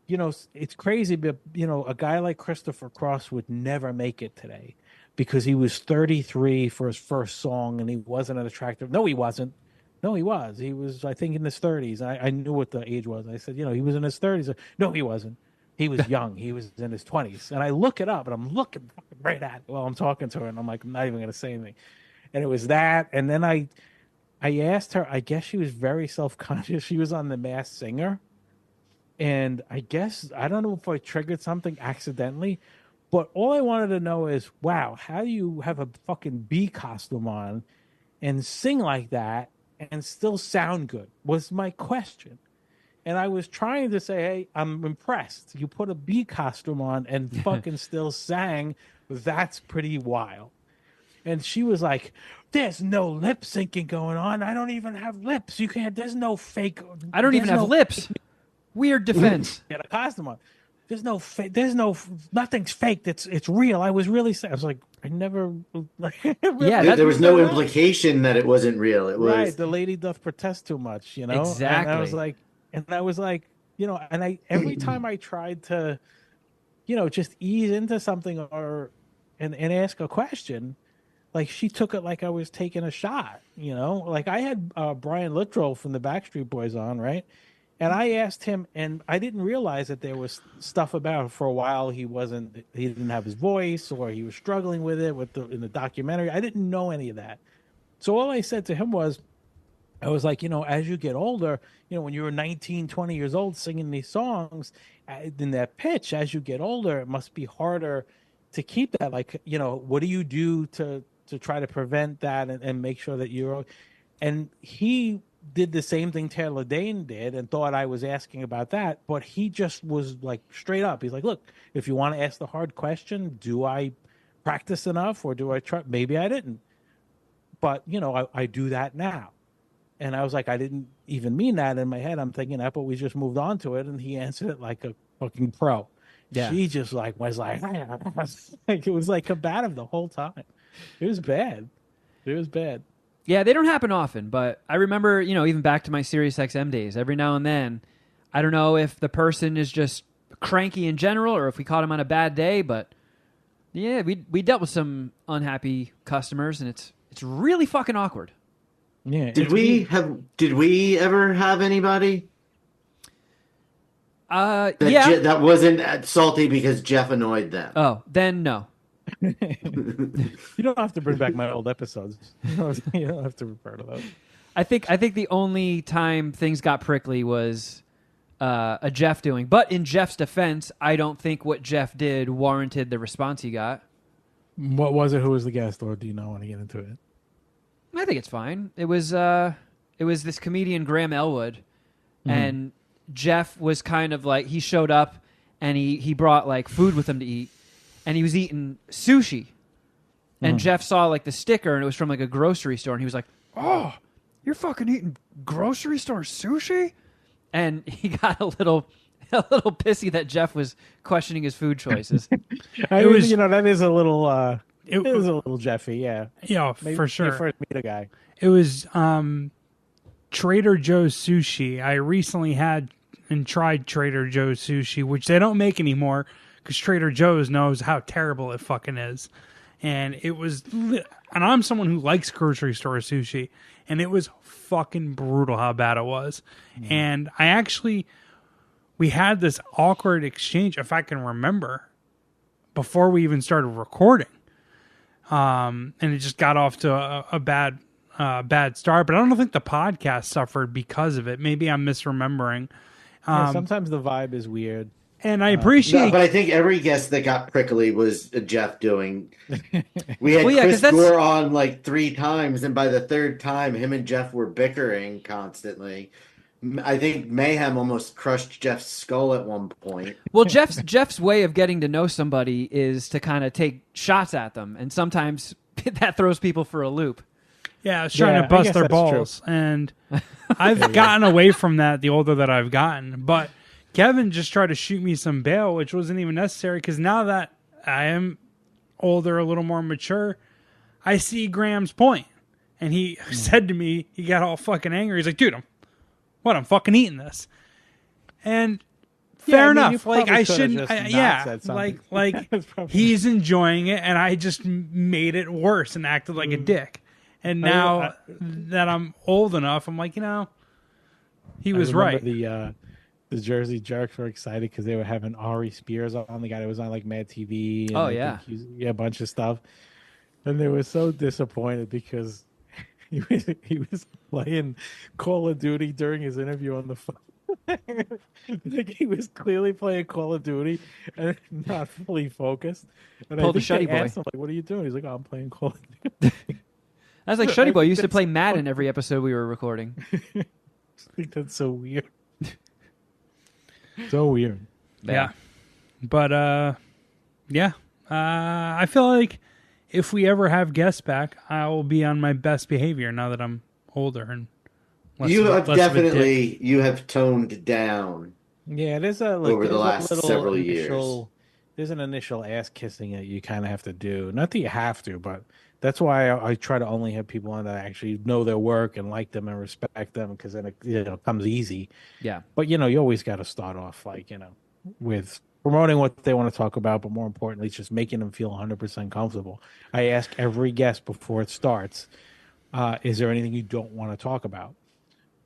it's crazy, but a guy like Christopher Cross would never make it today because he was 33 for his first song, and he wasn't an attractive. No, he wasn't. No, he was. He was, I think, in his 30s. I knew what the age was. I said, he was in his 30s. No, he wasn't. He was young. He was in his 20s. And I look it up, and I'm looking right at it while I'm talking to her, and I'm like, I'm not even going to say anything. And it was that. And then I asked her, I guess she was very self-conscious. She was on The Masked Singer. And I guess, I don't know if I triggered something accidentally, but all I wanted to know is, wow, how do you have a fucking bee costume on and sing like that and still sound good was my question. And I was trying to say, hey, I'm impressed. You put a bee costume on and fucking still sang. That's pretty wild. And she was like, there's no lip syncing going on. I don't even have lips. You can't, there's no fake. I don't even have lips. Weird defense. Get a costume on. There's no fake. Nothing's fake. It's real. I was really sad. I was like, I never. Yeah, there was no implication that it wasn't real. It was right. The lady doth protest too much, Exactly. And I was like, and I every time I tried to, just ease into something and ask a question, like she took it like I was taking a shot. Like I had Brian Littrell from the Backstreet Boys on, right? And I asked him, and I didn't realize that there was stuff about for a while he didn't have his voice, or he was struggling with it in the documentary. I didn't know any of that. So all I said to him was, I was like, as you get older, when you were 19, 20 years old singing these songs in that pitch, as you get older, it must be harder to keep that. Like, what do you do to try to prevent that and make sure that you're, and he did the same thing Taylor Dane did and thought I was asking about that, but he just was like straight up. He's like, look, if you want to ask the hard question, do I practice enough or do I try? Maybe I didn't, but I do that now. And I was like, I didn't even mean that in my head. I'm thinking that, but we just moved on to it. And he answered it like a fucking pro. Yeah. She just was like, it was like combative the whole time. It was bad. It was bad. Yeah, they don't happen often, but I remember, even back to my SiriusXM days, every now and then, I don't know if the person is just cranky in general or if we caught him on a bad day, but yeah, we dealt with some unhappy customers, and it's really fucking awkward. Yeah. Did we ever have anybody? That wasn't salty because Jeff annoyed them. Oh, then no. You don't have to bring back my old episodes. You don't have to refer to those. I think the only time things got prickly was a Jeff doing. But in Jeff's defense, I don't think what Jeff did warranted the response he got. What was it? Who was the guest, or do you not want to get into it? I think it's fine. It was this comedian Graham Elwood, and Jeff was kind of like, he showed up and he brought like food with him to eat. And he was eating sushi. And Jeff saw like the sticker, and it was from like a grocery store. And he was like, "Oh, you're fucking eating grocery store sushi?" And he got a little pissy that Jeff was questioning his food choices. That is a little it was a little Jeffy, yeah. Yeah, for sure. First meet a guy. It was Trader Joe's sushi. I recently had and tried Trader Joe's sushi, which they don't make anymore, because Trader Joe's knows how terrible it fucking is. And it was, and I'm someone who likes grocery store sushi, and it was fucking brutal how bad it was. And we had this awkward exchange, if I can remember, before we even started recording. And it just got off to a bad start, but I don't think the podcast suffered because of it. Maybe I'm misremembering. Sometimes the vibe is weird. And I No, appreciate but I think every guest that got prickly was Jeff doing. We had Well, yeah, 'cause Chris that's- Gore on like 3 times, and by the third time, him and Jeff were bickering constantly. I think Mayhem almost crushed Jeff's skull at one point. Well, Jeff's way of getting to know somebody is to kind of take shots at them, and sometimes that throws people for a loop. Yeah, I was trying to I bust guess their that's balls, and I've gotten away from that the older that I've gotten. But Kevin just tried to shoot me some bail, which wasn't even necessary, because now that I am older, a little more mature, I see Graham's point. And he said to me, he got all fucking angry. He's like, dude, I'm fucking eating this. And fair I mean, you enough. Like, probably I could've shouldn't, just not yeah, said something. like That's probably- he's enjoying it, and I just made it worse and acted like a dick. And now that I'm old enough, I'm like, he was right. The Jersey Jerks were excited because they were having Ari Spears on, the guy that was on like Mad TV. And Oh, I yeah. think a bunch of stuff. And they were so disappointed because he was playing Call of Duty during his interview on the phone. Like he was clearly playing Call of Duty and not fully focused. And Pulled I the think they Shuddy Boy. asked him, like, "What are you doing?" He's like, "Oh, I'm playing Call of Duty." I was like, Shuddy Boy used to play Madden every episode we were recording. I think that's so weird. So weird. Yeah. But I feel like if we ever have guests back, I will be on my best behavior now that I'm older and less You of have a- less of a dick. definitely toned down. Yeah, there's Over the last several There's an initial ass kissing that you kind of have to do. Not that you have to, but that's why I try to only have people on that actually know their work and like them and respect them, because then it comes easy. Yeah. But you always got to start off with promoting what they want to talk about, but more importantly, it's just making them feel 100% comfortable. I ask every guest before it starts, is there anything you don't want to talk about?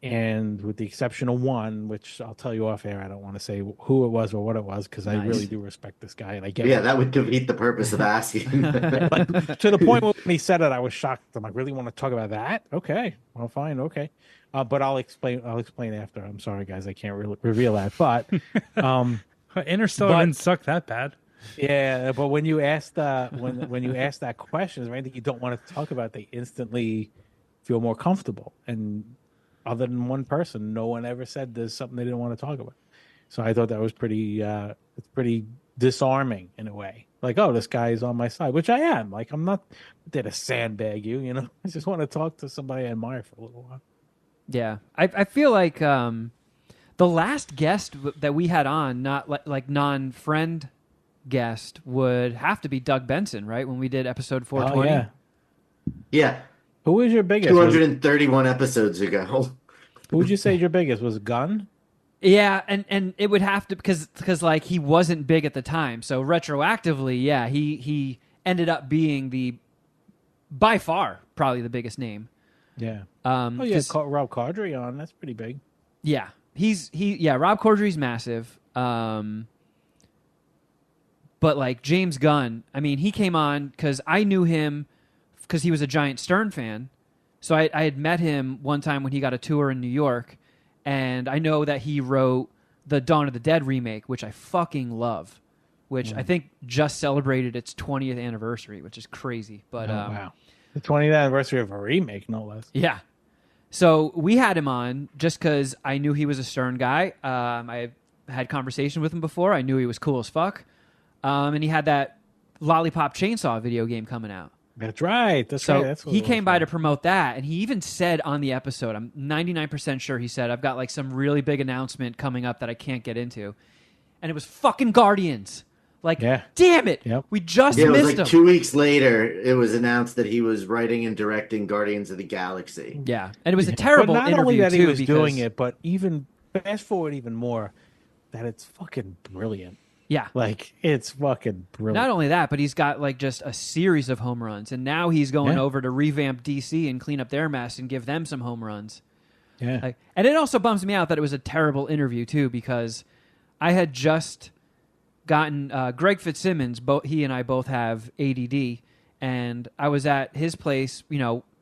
And with the exception of one, which I'll tell you off air, I don't want to say who it was or what it was, because I Nice. really do respect this guy, and I get Yeah, that would defeat the purpose of asking. like, to the point when he said it, I was shocked. I'm like, really want to talk about that? Okay, well, fine, okay. But I'll explain after. I'm sorry, guys, I can't really reveal that. But Interstellar but- didn't suck that bad. yeah, but when you ask when you ask that question, is there anything you don't want to talk about? They instantly feel more comfortable. And other than one person, no one ever said there's something they didn't want to talk about. So I thought that was it's pretty disarming in a way. Like, oh, this guy is on my side, which I am. Like, I'm not there to sandbag you. I just want to talk to somebody I admire for a little while. Yeah. I feel like the last guest that we had on, not like non-friend guest, would have to be Doug Benson, right? When we did episode 420. Oh, yeah. Yeah, Who was your biggest? 231 episodes ago. Who would you say your biggest was? Gunn? Yeah, and it would have to because like he wasn't big at the time, so retroactively, yeah, he ended up being by far probably the biggest name. Yeah. Oh yeah, Rob Cordry on. That's pretty big. Yeah, Rob Corddry's massive. But like James Gunn, I mean, he came on because I knew him because he was a giant Stern fan. So I had met him one time when he got a tour in New York, and I know that he wrote the Dawn of the Dead remake, which I fucking love, which I think just celebrated its 20th anniversary, which is crazy. But wow. The 20th anniversary of a remake, no less. yeah. So we had him on just because I knew he was a Stern guy. I had conversation with him before. I knew he was cool as fuck. And he had that Lollipop Chainsaw video game coming out. That's right. That's So right. That's what he it was came by for. to promote that, and he even said on the episode, I'm 99% sure he said, I've got like some really big announcement coming up that I can't get into. And it was fucking Guardians. Like, Yeah. damn it. Yep. We just Yeah, it was missed like him. 2 weeks later, it was announced that he was writing and directing Guardians of the Galaxy. Yeah. And it was a terrible But not interview, only that too, he was because, doing it, but even fast forward even more, that it's fucking brilliant. Yeah. Like, it's fucking brilliant. Not only that, but he's got like just a series of home runs. And now he's going Yeah. over to revamp DC and clean up their mess and give them some home runs. Yeah. Like, and it also bums me out that it was a terrible interview too, because I had just gotten Greg Fitzsimmons. He and I both have ADD, and I was at his place,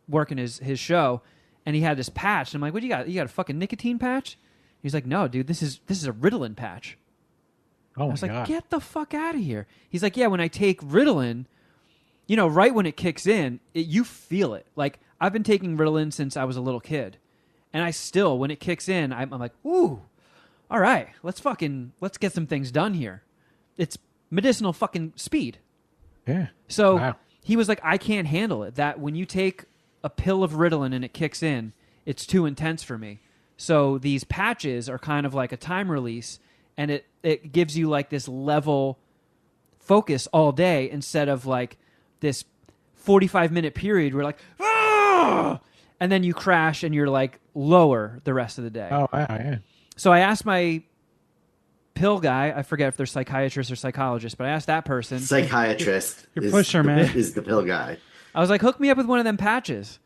working his show, and he had this patch. And I'm like, "What do you got? You got a fucking nicotine patch?" He's like, "No, dude, this is a Ritalin patch." Oh, I was my like, God. get the fuck out of here. He's like, yeah, when I take Ritalin, right when it kicks in, you feel it. Like, I've been taking Ritalin since I was a little kid. And I still, when it kicks in, I'm like, ooh, all right, let's get some things done here. It's medicinal fucking speed. Yeah. So Wow. he was like, I can't handle it. That when you take a pill of Ritalin and it kicks in, it's too intense for me. So these patches are kind of like a time release, and it gives you like this level focus all day instead of like this 45-minute period where like, ah! And then you crash and you're like lower the rest of the day. Oh, wow, yeah. So I asked my pill guy, I forget if they're psychiatrist or psychologist, but I asked that person. Psychiatrist. You're pusher, man. Is the pill guy. I was like, hook me up with one of them patches.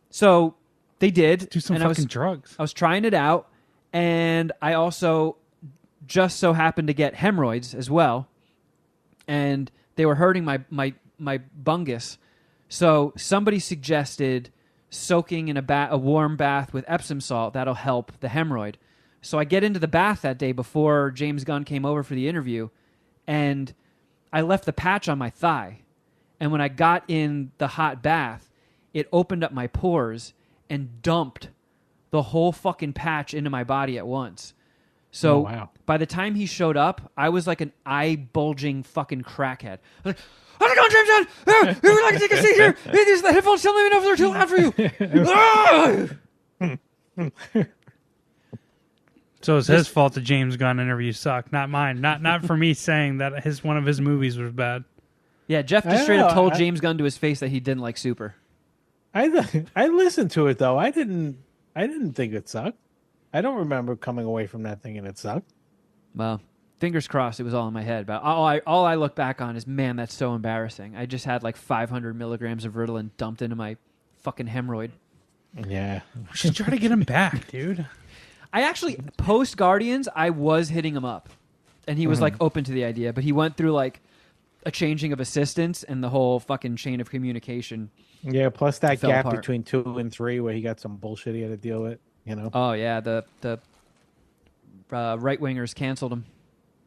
So they did. Do some and fucking drugs. I was trying it out, and I also just so happened to get hemorrhoids as well, and they were hurting my bungus. So somebody suggested soaking in a warm bath with Epsom salt. That'll help the hemorrhoid. So I get into the bath that day before James Gunn came over for the interview, and I left the patch on my thigh. And when I got in the hot bath, it opened up my pores and dumped the whole fucking patch into my body at once. So wow. By the time he showed up, I was like an eye-bulging fucking crackhead. I was like, how's it going, James Gunn? Would you like to take a seat here? Hey, these are the headphones. Tell me if they're too loud for you. So it's his fault the James Gunn interview sucked, not mine. Not for me saying that one of his movies was bad. Yeah, Jeff just straight up told James Gunn to his face that he didn't like Super. I listened to it though. I didn't think it sucked. I don't remember coming away from that thing and it sucked. Well, fingers crossed it was all in my head. But all I look back on is, man, that's so embarrassing. I just had like 500 milligrams of Ritalin dumped into my fucking hemorrhoid. Yeah. We should try to get him back, dude. I actually, post Guardians, I was hitting him up. And he was like open to the idea. But he went through like a changing of assistants and the whole fucking chain of communication. Yeah, plus that fell gap apart. between 2 and 3 where he got some bullshit he had to deal with, you know? Oh, yeah, the right-wingers canceled him.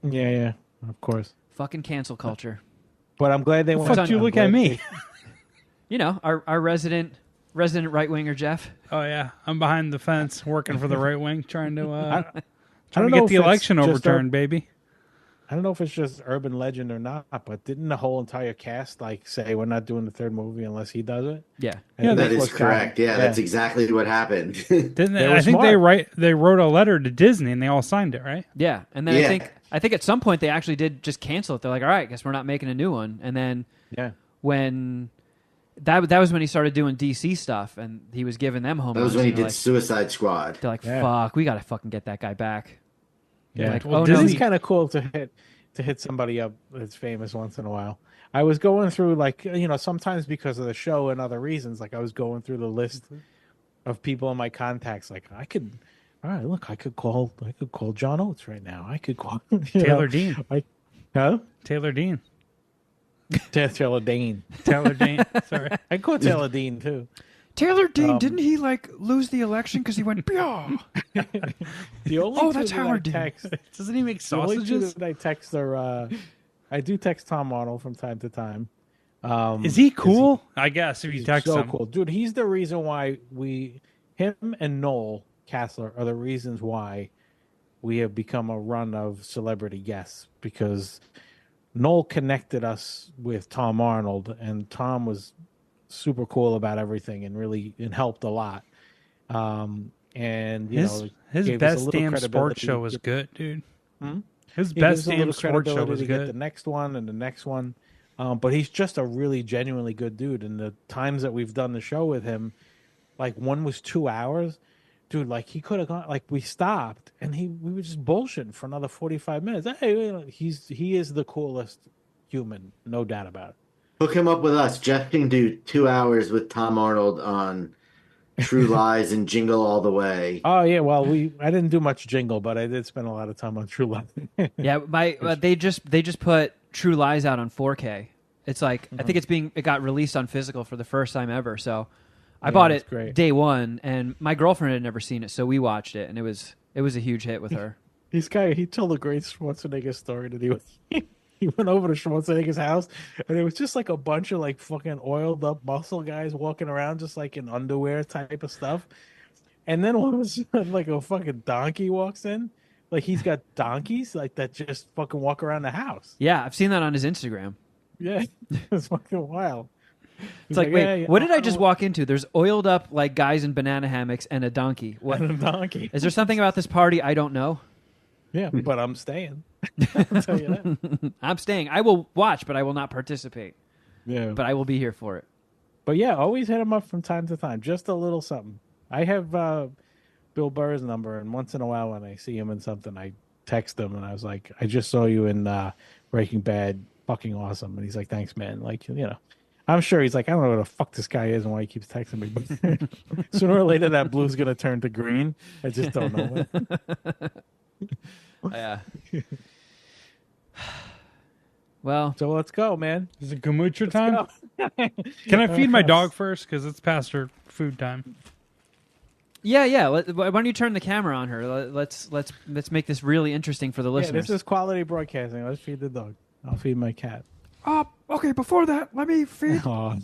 Yeah, of course. Fucking cancel culture. But I'm glad they went. Fuck you, look at me. You know, our resident right-winger, Jeff. Oh, yeah. I'm behind the fence working for the right wing, trying to don't know get if the it's election just overturned, baby. I don't know if it's just urban legend or not, but didn't the whole entire cast like say we're not doing the third movie unless he does it? Yeah. Yeah, That is what's correct. happening. Yeah, that's exactly what happened. Didn't they? They were I think smart. they wrote a letter to Disney and they all signed it, right? Yeah, and then Yeah. I think at some point they actually did just cancel it. They're like, all right, I guess we're not making a new one. And then Yeah. when that was when he started doing DC stuff, and he was giving them home. That was runs, when he and they're did like, Suicide Squad. they're like, Yeah. fuck, we got to fucking get that guy back. Yeah. Like, Well, oh, Disney's no, It's kind of cool to hit somebody up that's famous once in a while. I was going through sometimes because of the show and other reasons, like I was going through the list of people in my contacts. Like I could call John Oates right now. I could call Taylor Dean. Taylor Dean. Taylor Dean. Taylor Dean. Sorry. I call Taylor Dean too. Taylor Dean, didn't he like lose the election because he went, "Pyaw." The only Oh, two that's that Howard I Dean. text, Doesn't he make the only two sausages? that I text are I do text Tom Arnold from time to time. Is he cool? I guess if you He's text so him. cool, dude. He's the reason why him and Noel Kassler are the reasons why we have become a run of celebrity guests, because Noel connected us with Tom Arnold, and Tom was super cool about everything and really helped a lot. And His gave us a best little damn sports credibility. show was good, dude. His He gives best us a damn little sports show credibility was to get the good. next one and the next one. But he's just a really genuinely good dude. And the times that we've done the show with him, like one was 2 hours, dude. Like he could have gone. Like we stopped and we were just bullshitting for another 45 minutes. Hey, he is the coolest human, no doubt about it. Hook him up with us. Jeff can do 2 hours with Tom Arnold on True Lies and Jingle All the Way. Oh yeah, well I didn't do much jingle, but I did spend a lot of time on True Love. Yeah, they just put True Lies out on 4K. It's like I think it got released on physical for the first time ever. So I bought that's it great. day one, and my girlfriend had never seen it, so we watched it, and it was a huge hit with her. He told a great Schwarzenegger story that he went over to Schwarzenegger's house and it was just like a bunch of like fucking oiled up muscle guys walking around just like in underwear type of stuff. And then all of a sudden, like a fucking donkey walks in. Like he's got donkeys like that just fucking walk around the house. Yeah, I've seen that on his Instagram. Yeah, it's fucking wild. It's like, wait, what did I just walk into? There's oiled up like guys in banana hammocks and a donkey. What? And a donkey. Is there something about this party I don't know? Yeah, but I'm staying. I'll tell you that. I'm staying. I will watch, but I will not participate. Yeah, But I will be here for it. but yeah, always hit him up from time to time. Just a little something. I have Bill Burr's number, and once in a while when I see him in something, I text him, and I was like, I just saw you in Breaking Bad. Fucking awesome. And he's like, thanks, man. Like, I'm sure he's like, I don't know who the fuck this guy is and why he keeps texting me. But sooner or later, that blue's going to turn to green. I just don't know when. Yeah. Well, So let's go, man. Is it Gomutra time? Go. Can I feed my dog first? Because it's past her food time. yeah. Why don't you turn the camera on her? Let's make this really interesting for the Yeah, listeners. this is quality broadcasting. Let's feed the dog. I'll feed my cat. Okay, before that, let me feed Aw.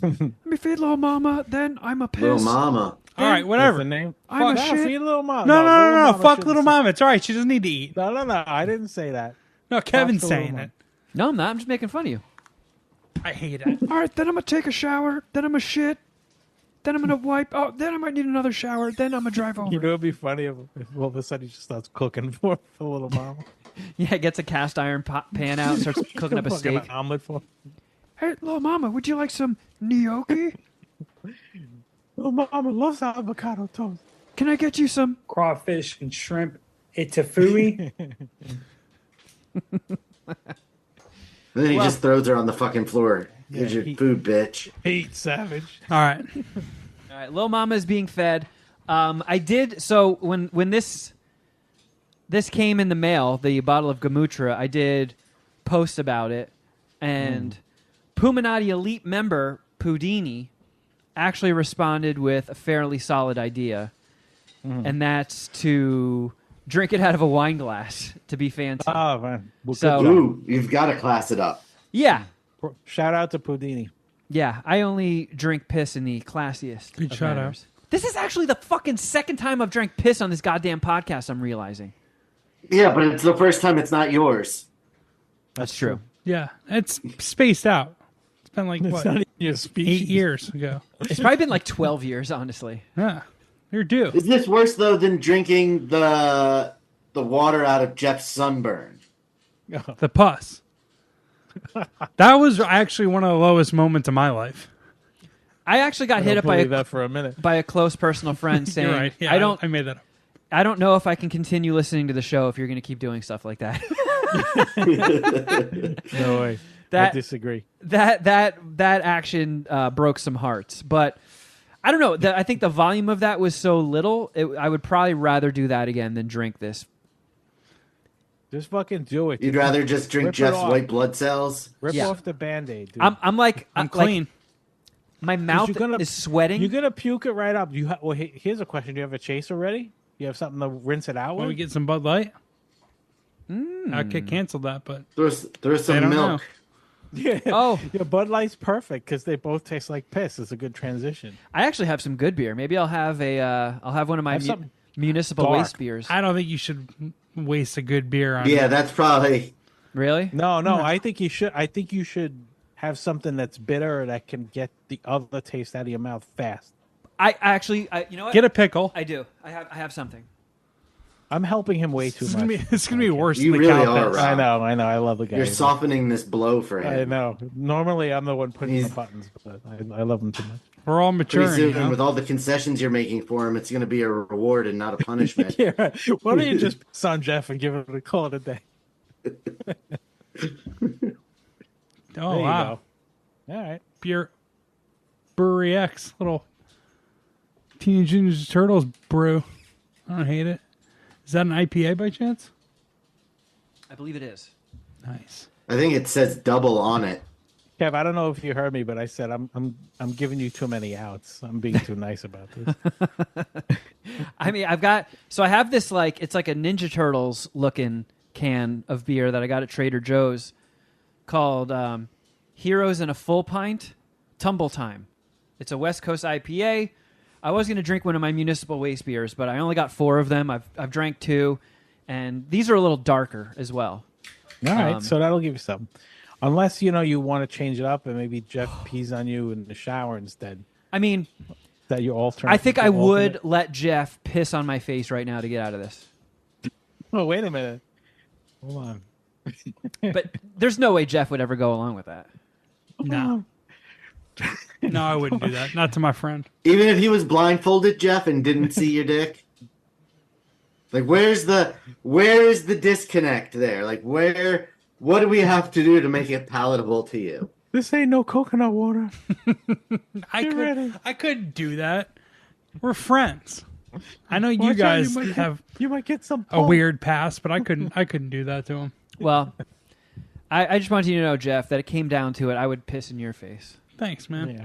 little mama, then I'm a piss. Little mama. All right, That's whatever. the name. I'm a No, shit. feed little mom. No. Mama Fuck shouldn't little say- mom. It's all right. She doesn't need to eat. No. I didn't say that. No, Kevin's Fuck the little saying mom. it. No, I'm not. I'm just making fun of you. I hate it. All right, then I'm gonna take a shower, then I'm gonna shit, then I'm gonna wipe. Oh, then I might need another shower, then I'm gonna drive over. You know, it'd be funny if all of a sudden he just starts cooking for little mama. Yeah, gets a cast iron pan out and starts cooking up a Fucking steak. omelet for Hey, little mama, would you like some gnocchi? little mama loves avocado toast. Can I get you some? Crawfish and shrimp etafui. And then he Well- just throws her on the fucking floor. Here's your he- food, bitch. Hate savage. All right. All right, Lil Mama is being fed. I did so when this came in the mail, the bottle of Gomutra. I did post about it, and Puminati Elite member Pudini actually responded with a fairly solid idea, and that's to drink it out of a wine glass to be fancy. Oh man. Well, So- good job. Ooh, you've got to class it up. Yeah, Shout out to Pudini. yeah. I only drink piss in the classiest. Good of shout out. manners. This is actually the fucking second time I've drank piss on this goddamn podcast. I'm realizing. Yeah, but it's the first time it's not yours. That's true. Yeah, it's spaced out. It's been like, It's what, not even your species. 8 years ago. It's probably been like 12 years, honestly. Yeah, you're due. Is this worse though than drinking the water out of Jeff's sunburn? The pus. That was actually one of the lowest moments of my life. I actually got I hit don't up by believe that for a minute. a close personal friend saying, You're right. Yeah, I I made that up. I don't know if I can continue listening to the show if you're going to keep doing stuff like that. No way. I That disagree. that action broke some hearts, but I don't know. I think the volume of that was so little. I would probably rather do that again than drink this. Just fucking do it. You'd rather just drink Rip it Jeff's off. white blood cells? Rip Yeah. off the Band-Aid, dude. I'm like I'm clean. my mouth you're gonna- is sweating. You're gonna puke it right up. Well, here's a question: do you have a chaser ready? You have something to rinse it out Want with? we get some Bud Light? I could cancel that, but Throw They some don't milk. Yeah. Oh. Yeah, Bud Light's perfect because they both taste like piss. It's a good transition. I actually have some good beer. Maybe I'll have one of my Have something municipal dark. waste beers. I don't think you should waste a good beer on Yeah, it. that's probably. Really? No, I think you should. I think you should have something that's bitter that can get the other taste out of your mouth fast. I actually, you know what? Get a pickle. I do. I have something. I'm helping him way too It's much. gonna be worse You than the really cow are, piss. Rob. I know. I love the guy. You're softening this blow for I him. know. Normally, I'm the one putting He's- the buttons, but I love him too much. We're all Pretty maturing. soon, You know? with all the concessions you're making for him, it's going to be a reward and not a punishment. Yeah. Right. Why don't you just piss on Jeff and give it a call it a day? Oh There you wow, go. All right. beer, Brewery X, little Teenage Ninja Turtles brew. I don't hate it. Is that an IPA by chance? I believe it is. Nice. I think it says double on it. Kev, I don't know if you heard me, but I said I'm giving you too many outs. I'm being too nice about this. I mean, I have this it's like a Ninja Turtles looking can of beer that I got at Trader Joe's called Heroes in a Full Pint Tumble Time. It's a West Coast IPA. I was going to drink one of my municipal waste beers, but I only got 4 of them. I've drank 2, and these are a little darker as well. All right, so that'll give you some. Unless, you want to change it up and maybe Jeff pees on you in the shower instead. I mean, that you alter. I think I would let Jeff piss on my face right now to get out of this. Oh, wait a minute. Hold on. But there's no way Jeff would ever go along with that. No. No, I wouldn't do that. Not to my friend. Even if he was blindfolded, Jeff, and didn't see your dick? Like, where's the disconnect there? Like, what do we have to do to make it palatable to you? This ain't no coconut water. I couldn't do that. We're friends. I know you Watch out, guys you have might get some a weird past, but I couldn't do that to him. Well, I just wanted you to know, Jeff, that it came down to it. I would piss in your face. Thanks, man. Yeah.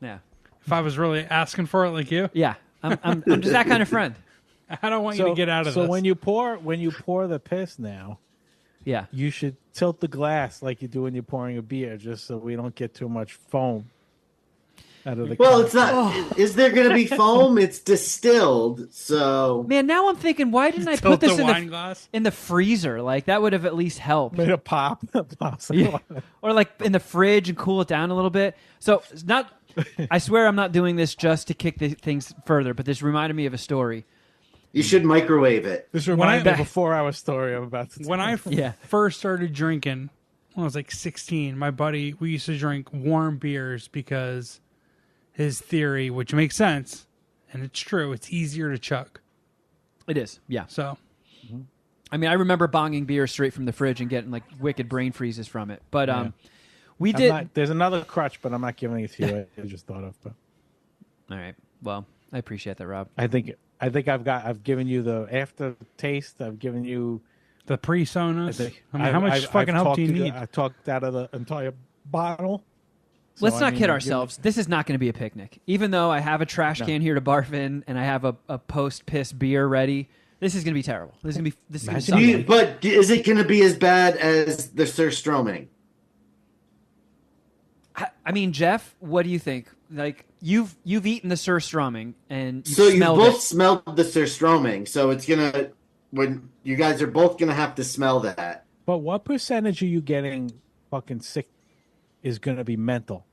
Yeah. If I was really asking for it like you, Yeah. I'm just that kind of friend. I don't want you to get out of this. So when you pour the piss now, Yeah. you should tilt the glass like you do when you're pouring a beer, just so we don't get too much foam out of the. Well, cup. it's not. Is there going to be foam? It's distilled, so. Man, now I'm thinking, why didn't I Tilt put this the wine glass. in the freezer? Like, that would have at least helped. Made a pop. Yeah. Or like in the fridge and cool it down a little bit. So it's not. I swear I'm not doing this just to kick the things further, but this reminded me of a story. You should microwave it. This reminds me of a 4-hour story I'm about to tell. When I Yeah. first started drinking, when I was like 16, my buddy, we used to drink warm beers because his theory, which makes sense, and it's true, it's easier to chug. It is, yeah. So, I mean, I remember bonging beer straight from the fridge and getting like wicked brain freezes from it. But we did. There's another crutch, but I'm not giving it to you. I just thought of. But All right. Well, I appreciate that, Rob. I think I've given you the aftertaste. I've given you. the pre-sonas. I mean, I've- how much I've- fucking I've help do you talked need? I talked out of the entire bottle. So, Let's I not mean, kid give me- ourselves. This is not going to be a picnic. Even though I have a trash can here to barf in and I have a post-piss beer ready, this is going to be terrible. This is going to Imagine be you- But is it going to be as bad as the surströmming? I mean, Jeff, what do you think? Like, you've eaten the surströmming and So you smelled both it. smelled the surströmming, so it's gonna when you guys are both gonna have to smell that. But what percentage are you getting fucking sick is going to be mental?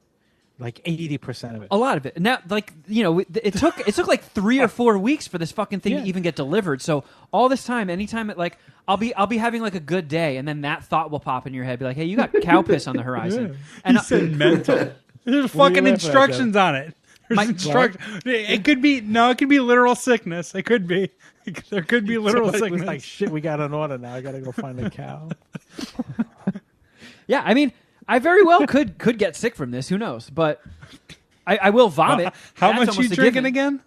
Like 80% of it. A lot of it. Now, like, you know, it took like 3 or 4 weeks for this fucking thing Yeah. to even get delivered. So all this time, anytime it like, I'll be having like a good day, and then that thought will pop in your head, be like, hey, you got cow piss on the horizon. And He said mental. There's What do fucking you laugh at, instructions on it. There's My- It could be it could be literal sickness. It could be. There could be literal Somebody was sickness. like, shit, we got an order now. I got to go find a cow. yeah, I mean, I very well could get sick from this. Who knows? But I will vomit. How That's much you almost a drinking given. again?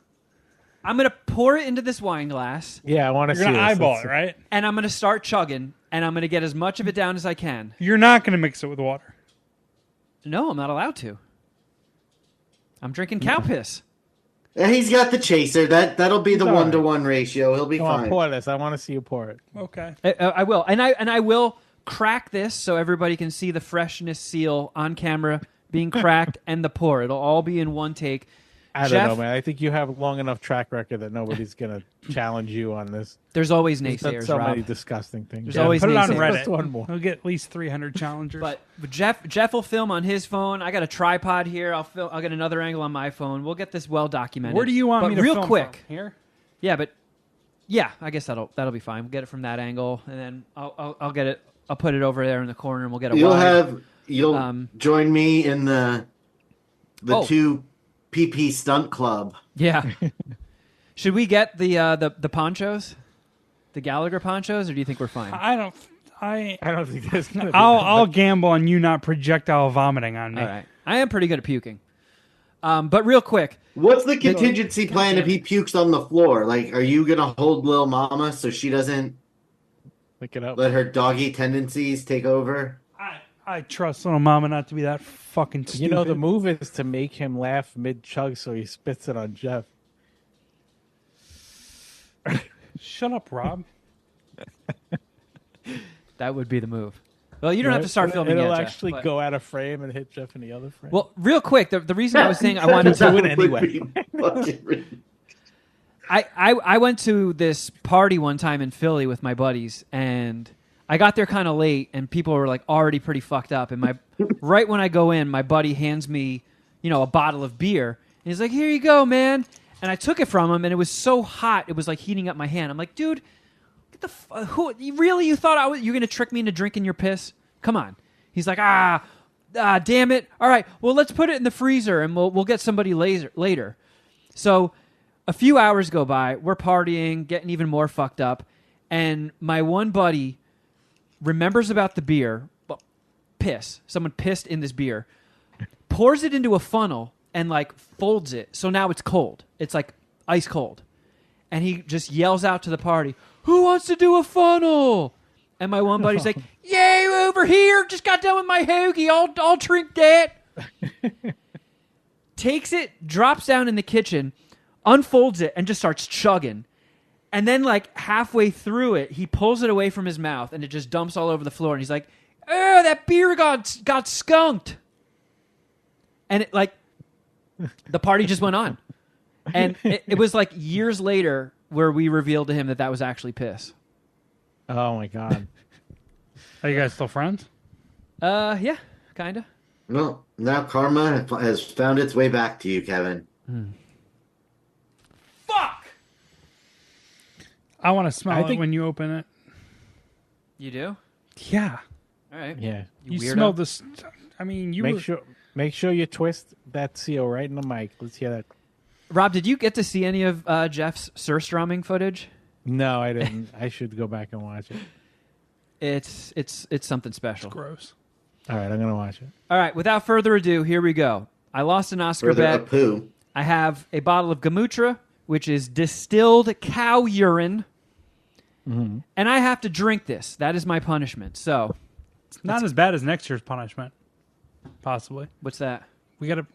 I'm gonna pour it into this wine glass, Yeah, I want to see You're gonna this. eyeball it, right? and I'm gonna start chugging, and I'm gonna get as much of it down as I can. You're not gonna mix it with water. No, I'm not allowed to. I'm drinking cow piss. And he's got the chaser. That'll be the He's all right. 1-to-1 ratio. He'll be Come on, fine. pour this. I want to see you pour it. Okay. I will, and I will crack this so everybody can see the freshness seal on camera being cracked and the pour. It'll all be in one take. I Jeff, don't know, man. I think you have a long enough track record that nobody's going to challenge you on this. There's always You've done naysayers, so many Rob. disgusting things. There's always Put it on naysayers. Reddit. Just one more. He'll get at least 300 challengers. But Jeff will film on his phone. I got a tripod here. I'll get another angle on my phone. We'll get this well documented. where do you want but me to real film quick? from? Here. Yeah, but yeah, I guess that'll be fine. We'll get it from that angle, and then I'll get it. I'll put it over there in the corner, and we'll get it. You'll join me in the Oh. 2 PP stunt club. Yeah. Should we get the ponchos, the Gallagher ponchos, or do you think we're fine? I don't think there's going to be. I'll gamble on you not projectile vomiting on me. All right. I am pretty good at puking. But real quick, What's the contingency plan if he pukes on the floor? Like, are you gonna hold Lil Mama so she doesn't Look it up. let her doggy tendencies take over? I trust little mama not to be that fucking stupid. You know, the move is to make him laugh mid-chug so he spits it on Jeff. Shut up, Rob. That would be the move. Well, you don't have to start filming It'll yet, Jeff, actually but- go out of frame and hit Jeff in the other frame. Well, real quick, the reason I was saying I wanted do to... it anyway. I went to this party one time in Philly with my buddies, and I got there kind of late, and people were like already pretty fucked up. And right when I go in, my buddy hands me, a bottle of beer, and he's like, "Here you go, man." And I took it from him, and it was so hot, it was like heating up my hand. I'm like, "Dude, get the who? You thought you were gonna trick me into drinking your piss? Come on." He's like, damn it. All right, well, let's put it in the freezer, and we'll get somebody later. So a few hours go by. We're partying, getting even more fucked up. And my one buddy remembers about the beer. Well, piss. Someone pissed in this beer. Pours it into a funnel and, folds it. So now it's cold. It's, ice cold. And he just yells out to the party, "Who wants to do a funnel?" And my one buddy's like, "Yay, over here. Just got done with my hoagie. I'll drink that." Takes it, drops down in the kitchen, unfolds it, and just starts chugging. And then, halfway through it, he pulls it away from his mouth, and it just dumps all over the floor. And he's like, "Oh, that beer got skunked." And it, the party just went on. And it was, years later where we revealed to him that was actually piss. Oh, my God. Are you guys still friends? Yeah, kind of. Well, now karma has found its way back to you, Kevin. Fuck! I want to smell it think- when you open it. You do? Yeah. All right. Yeah. You weirdo. smell this. I mean, you Make sure you twist that seal right in the mic. Let's hear that. Rob, did you get to see any of Jeff's surstrumming footage? No, I didn't. I should go back and watch it. It's something special. gross. All right, I'm going to watch it. All right, without further ado, here we go. I lost an Oscar Further a bet. poo. I have a bottle of Gomutra, which is distilled cow urine, and I have to drink this. That is my punishment. So, Not as bad as next year's punishment. Possibly. what's that? We gotta.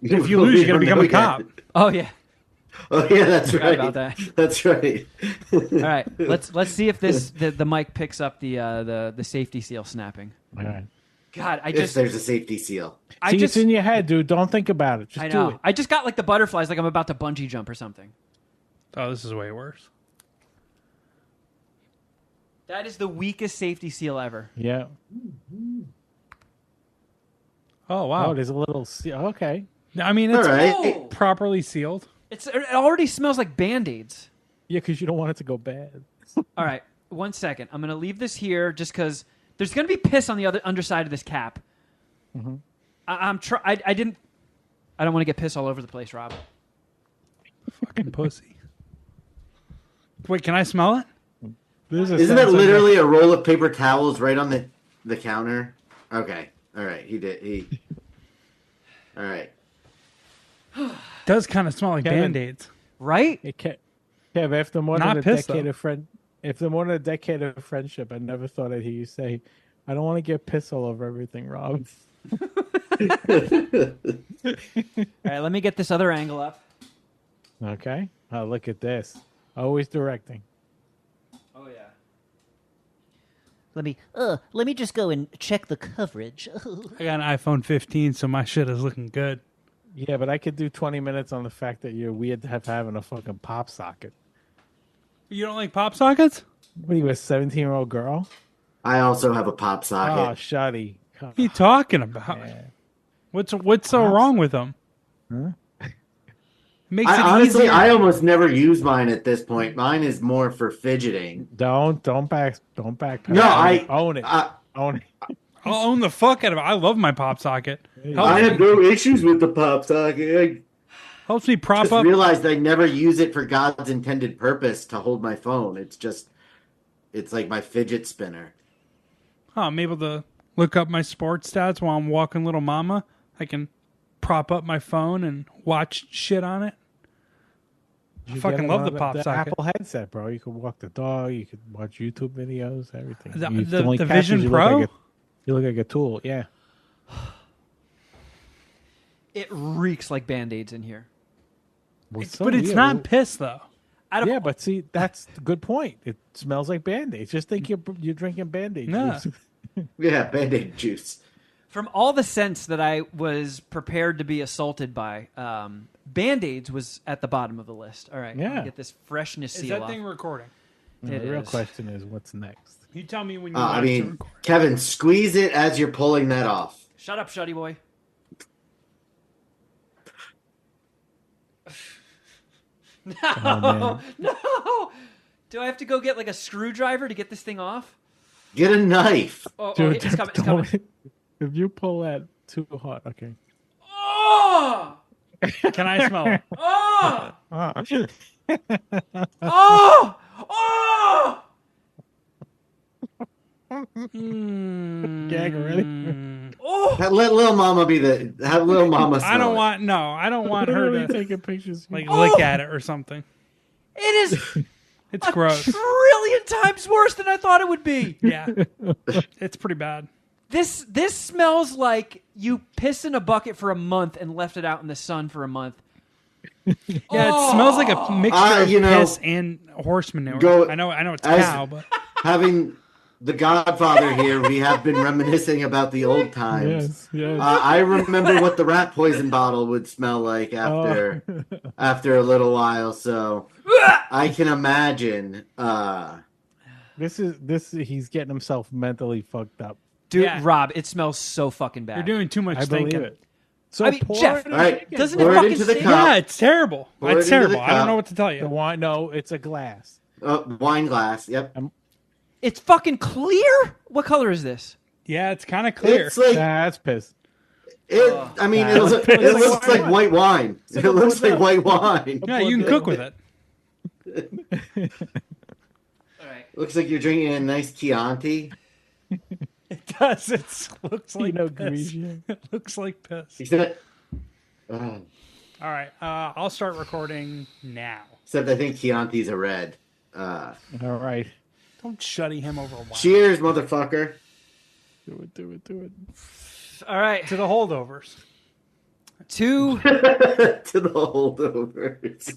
If you lose, you gotta become a cop. Oh yeah. Oh yeah, that's Forgot right. about that. That's right. All right, let's see if the mic picks up the safety seal snapping. All right. God, I If just there's a safety seal. I See, just it's in your head, dude. Don't think about it. Just I do know. it. I just got the butterflies, like I'm about to bungee jump or something. Oh, this is way worse. That is the weakest safety seal ever. Yeah. Oh wow. Oh, there's a little seal. Okay. I mean, it's All right. Oh! properly sealed. It already smells like Band-Aids. Yeah, because you don't want it to go bad. All right, 1 second. I'm going to leave this here just because there's going to be piss on the other underside of this cap. I don't want to get piss all over the place, Rob. Fucking pussy. Wait, can I smell it? Isn't that literally a roll of paper towels right on the counter? Okay. All right. All right. Does kind of smell like Kevin. Band-Aids. Right? It can't. Kev, after more Not than a piss, decade though. of friendship, I never thought I'd hear you say, "I don't want to get piss all over everything, Rob." All right, let me get this other angle up. Okay. Oh, look at this. Always directing. Oh, yeah. Let me just go and check the coverage. I got an iPhone 15, so my shit is looking good. Yeah, but I could do 20 minutes on the fact that you're weird to have having a fucking pop socket. You don't like pop sockets? What are you, a 17-year-old girl? I also have a pop Oh, socket. shuddy. What are you talking about? Yeah. What's so wrong with them? Huh? It makes it Honestly, easier. I almost never use mine at this point. Mine is more for fidgeting. Don't back. No, I own it. I, Own it. I'll own the fuck out of it. I love my pop socket. I have no issues with the pop socket. Helps me I prop just up. realized I never use it for God's intended purpose to hold my phone. It's like my fidget spinner. Oh, I'm able to look up my sports stats while I'm walking little mama. I can prop up my phone and watch shit on it. I You fucking get love one the of pop socket. Apple headset, bro. You could walk the dog. You could watch YouTube videos. Everything. The only catch is Vision you Pro? You look like a tool. Yeah. It reeks like Band-Aids in here. Well, But it's not piss, though. out of Yeah, but see, that's a good point. It smells like Band-Aids. Just think you're drinking Band-Aid Yeah. juice. Yeah, Band-Aid juice. from all the scents that I was prepared to be assaulted by, Band-Aids was at the bottom of the list. All right, I'm Yeah. gonna get this freshness Is seal that off. thing recording? It The real is. question is, what's next? You tell me when you I want it to mean, record. Kevin, squeeze it as you're pulling that off. Shut up, Shuddy boy. No, Oh, no. Do I have to go get like a screwdriver to get this thing off? Get a knife. Oh, Dude, it's coming. It's coming. If you pull that too hot, okay. Oh! Can I smell it? Oh! Ah. Oh! Oh! Gag already. Oh! Let Lil Mama be the. Have Lil Mama smell I don't it. want I don't want her Literally to taking pictures. like Oh! lick at it or something. It is It's a gross. trillion times worse than I thought it would be. Yeah, it's pretty bad. This smells like you pissed in a bucket for a month and left it out in the sun for a month. Yeah, it smells like a mixture of you know, piss and horse manure. go- I know it's as- cow, but Having the Godfather here, we have been reminiscing about the old times. Yes, yes. I remember what the rat poison bottle would smell like after after a little while, so I can imagine. This is he's getting himself mentally fucked up. Dude, Yeah. Rob, it smells so fucking bad. you're doing too much I thinking. believe it. So I mean, pour Jeff, it in All right, the doesn't it pour it fucking into the stink? cup. Yeah, it's terrible. Pour it It's into the terrible. I don't cup. know what to tell The you. wine? No, it's a glass. Wine glass. Yep. It's fucking clear? What color is this? Yeah, it's kind of clear. It's like That's piss. I mean, Nah, it looks like white wine. like It a looks like Bordeaux. white wine. Yeah, you can cook with it. All right. Looks like you're drinking a nice Chianti. It does. It looks like Pinot piss. Grigio. It looks like piss. Except, All right, I'll start recording now. except I think Chianti's a red. All right. Don't shutty him over wine. Cheers, motherfucker. Do it. All right. To the holdovers. To To the holdovers.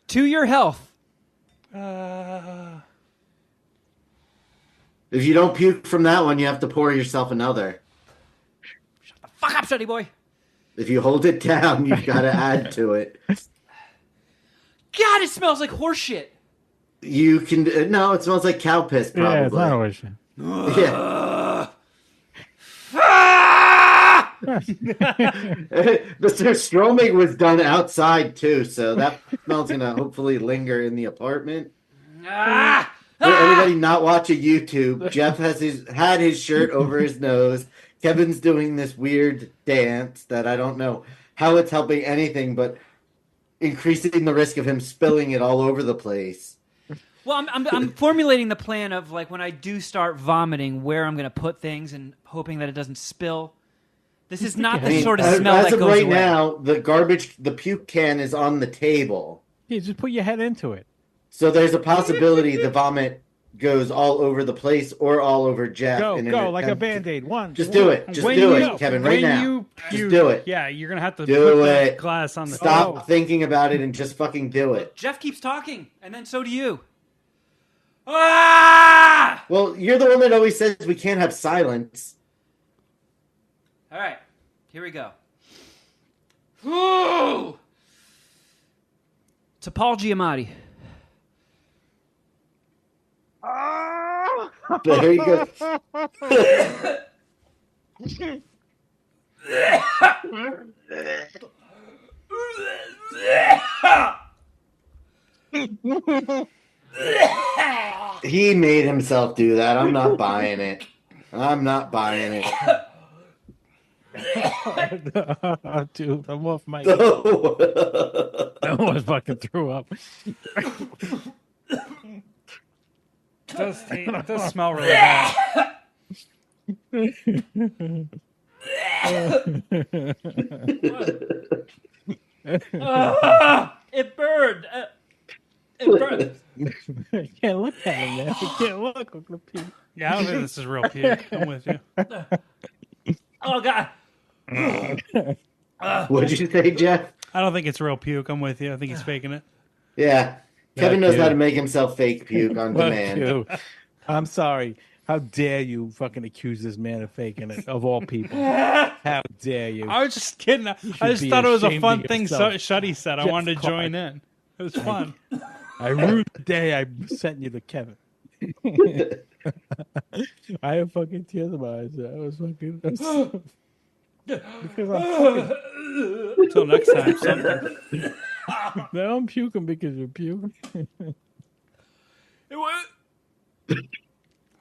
to your health. If you don't puke from that one, you have to pour yourself another. Fuck up, Shuddy boy. If you hold it down, you've got to add to it. God, it smells like horse shit. You can no, it smells like cow piss. Probably. Yeah, it's not a wish. Yeah. Mr. Stroming was done outside too, so that smell's gonna hopefully linger in the apartment. For everybody not watching YouTube, Jeff had his shirt over his nose. Kevin's doing this weird dance that I don't know how it's helping anything, but increasing the risk of him spilling it all over the place. Well, I'm formulating the plan of like when I do start vomiting, where I'm going to put things and hoping that it doesn't spill. This is not the sort of smell as that of goes right away. now, the puke can is on the table. Yeah, just put your head into it. So there's a possibility the vomit goes all over the place or all over Jeff. Go in an like a attempt- Band-Aid. Just do it. Just do it, Kevin, right when now. You Just puke, do it. Yeah, you're gonna have to Do put the it. glass on the Stop thinking about it and just fucking do it. Jeff keeps talking, and then so do you. Ah! Well, you're the one that always says we can't have silence. All right, here we go. Ooh! To Paul Giamatti. There you go. He made himself do that. I'm not buying it. I'm not buying it. Dude, I'm off mic. No. I almost fucking threw up. It does smell really bad. It burned. It burned. I can't look at him, man. I can't look. I'm gonna puke. Yeah, I don't think this is real puke. I'm with you. Oh God. What'd you say, Jeff? I don't think it's real puke. I'm with you. I think he's faking it. Yeah. Kevin knows you. how to make himself fake puke on Fuck demand. you. I'm sorry. How dare you fucking accuse this man of faking it, of all people? How dare you? I was just kidding. I should just be thought it was a ashamed fun of thing yourself. Shuddy said. I Jeff wanted to Clark. join in. It was fun. I ruined the day I sent you to Kevin. I have fucking tears in my eyes. I was fucking... because I'm fucking... Until next time. Something. Now I'm puking because you're puking.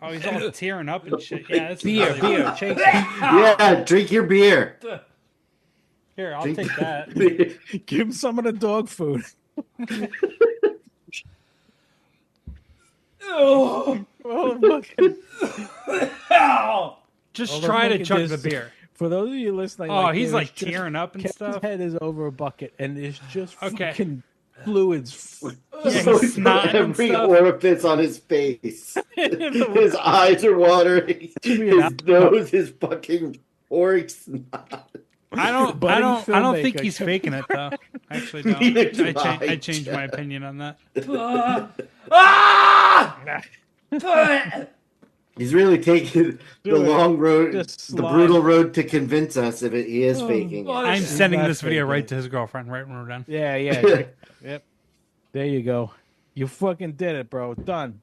Oh, he's all tearing up and shit. Yeah, that's Beer, really beer, chase it. Yeah, drink your beer. Here, I'll take that. Give him some of the dog food. Oh, fucking... Just Hold on, try look to at chug the this. beer. For those of you listening, Oh, he's there's like just- tearing up and Kevin's stuff. head is over a bucket, and there's just Okay. fucking fluids. Yeah, So he's snotting and every stuff. orifice on his face. His eyes are watering. Should be an His alcohol. nose is fucking pouring snot. I don't Budding think filmmaker. he's faking it though. I actually don't. Neither do I I, changed my opinion on that. He's really taking the Do it. long road, Just the slide. brutal road to convince us if he is faking it. I'm sending not this video faking right it. to his girlfriend right when we're done. Yeah, yeah. Yep. There you go. You fucking did it, bro. Done.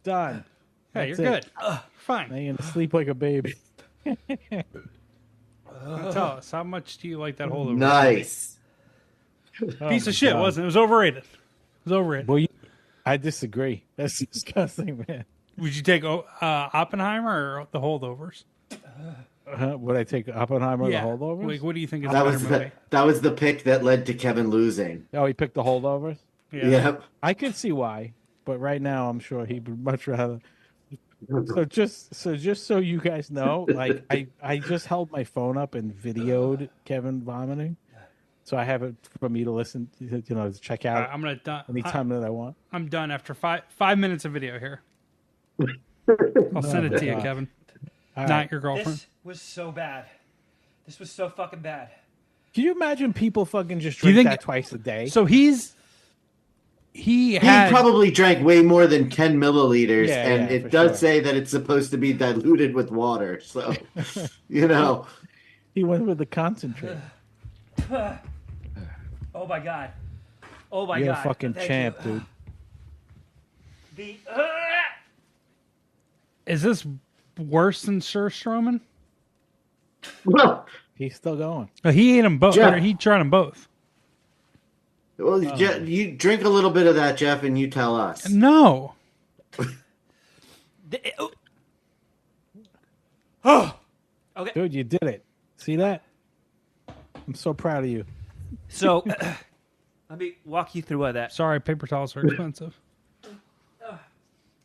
Done. Hey, That's you're it. good. Now Fine. you're gonna sleep like a baby. Tell us, how much do you like that holdover? Nice. Piece of shit, wasn't it? It was overrated. It was overrated. Well, I disagree. That's disgusting, man. Would you take Oppenheimer or the holdovers? Would I take Oppenheimer or the holdovers? Like, what do you think is a That better was movie? that was the pick that led to Kevin losing. Oh, he picked the holdovers? Yeah. Yep. I could see why, but right now I'm sure he would much rather. So just so you guys know, like I just held my phone up and videoed Kevin vomiting, so I have it for me to listen, to check All out right, I'm gonna done. anytime that I want. I'm done after five minutes of video here. I'll send it to you, God. Kevin. All Not right. your girlfriend. This was so bad. This was so fucking bad. Can you imagine people fucking just Do you drink think- that twice a day? So he He had probably drank way more than 10 milliliters, Yeah, and yeah, it for does sure. say that it's supposed to be diluted with water. So, He went with the concentrate. Oh my god. Oh my You're god. a fucking Thank champ, you. dude. The Is this worse than Sir Strowman? well, He's still going. He ate them both. Jeff. Or he tried them both. You drink a little bit of that, Jeff, and you tell us. No. Okay. Dude, you did it. See that? I'm so proud of you. So let me walk you through what that. Sorry, paper towels are expensive.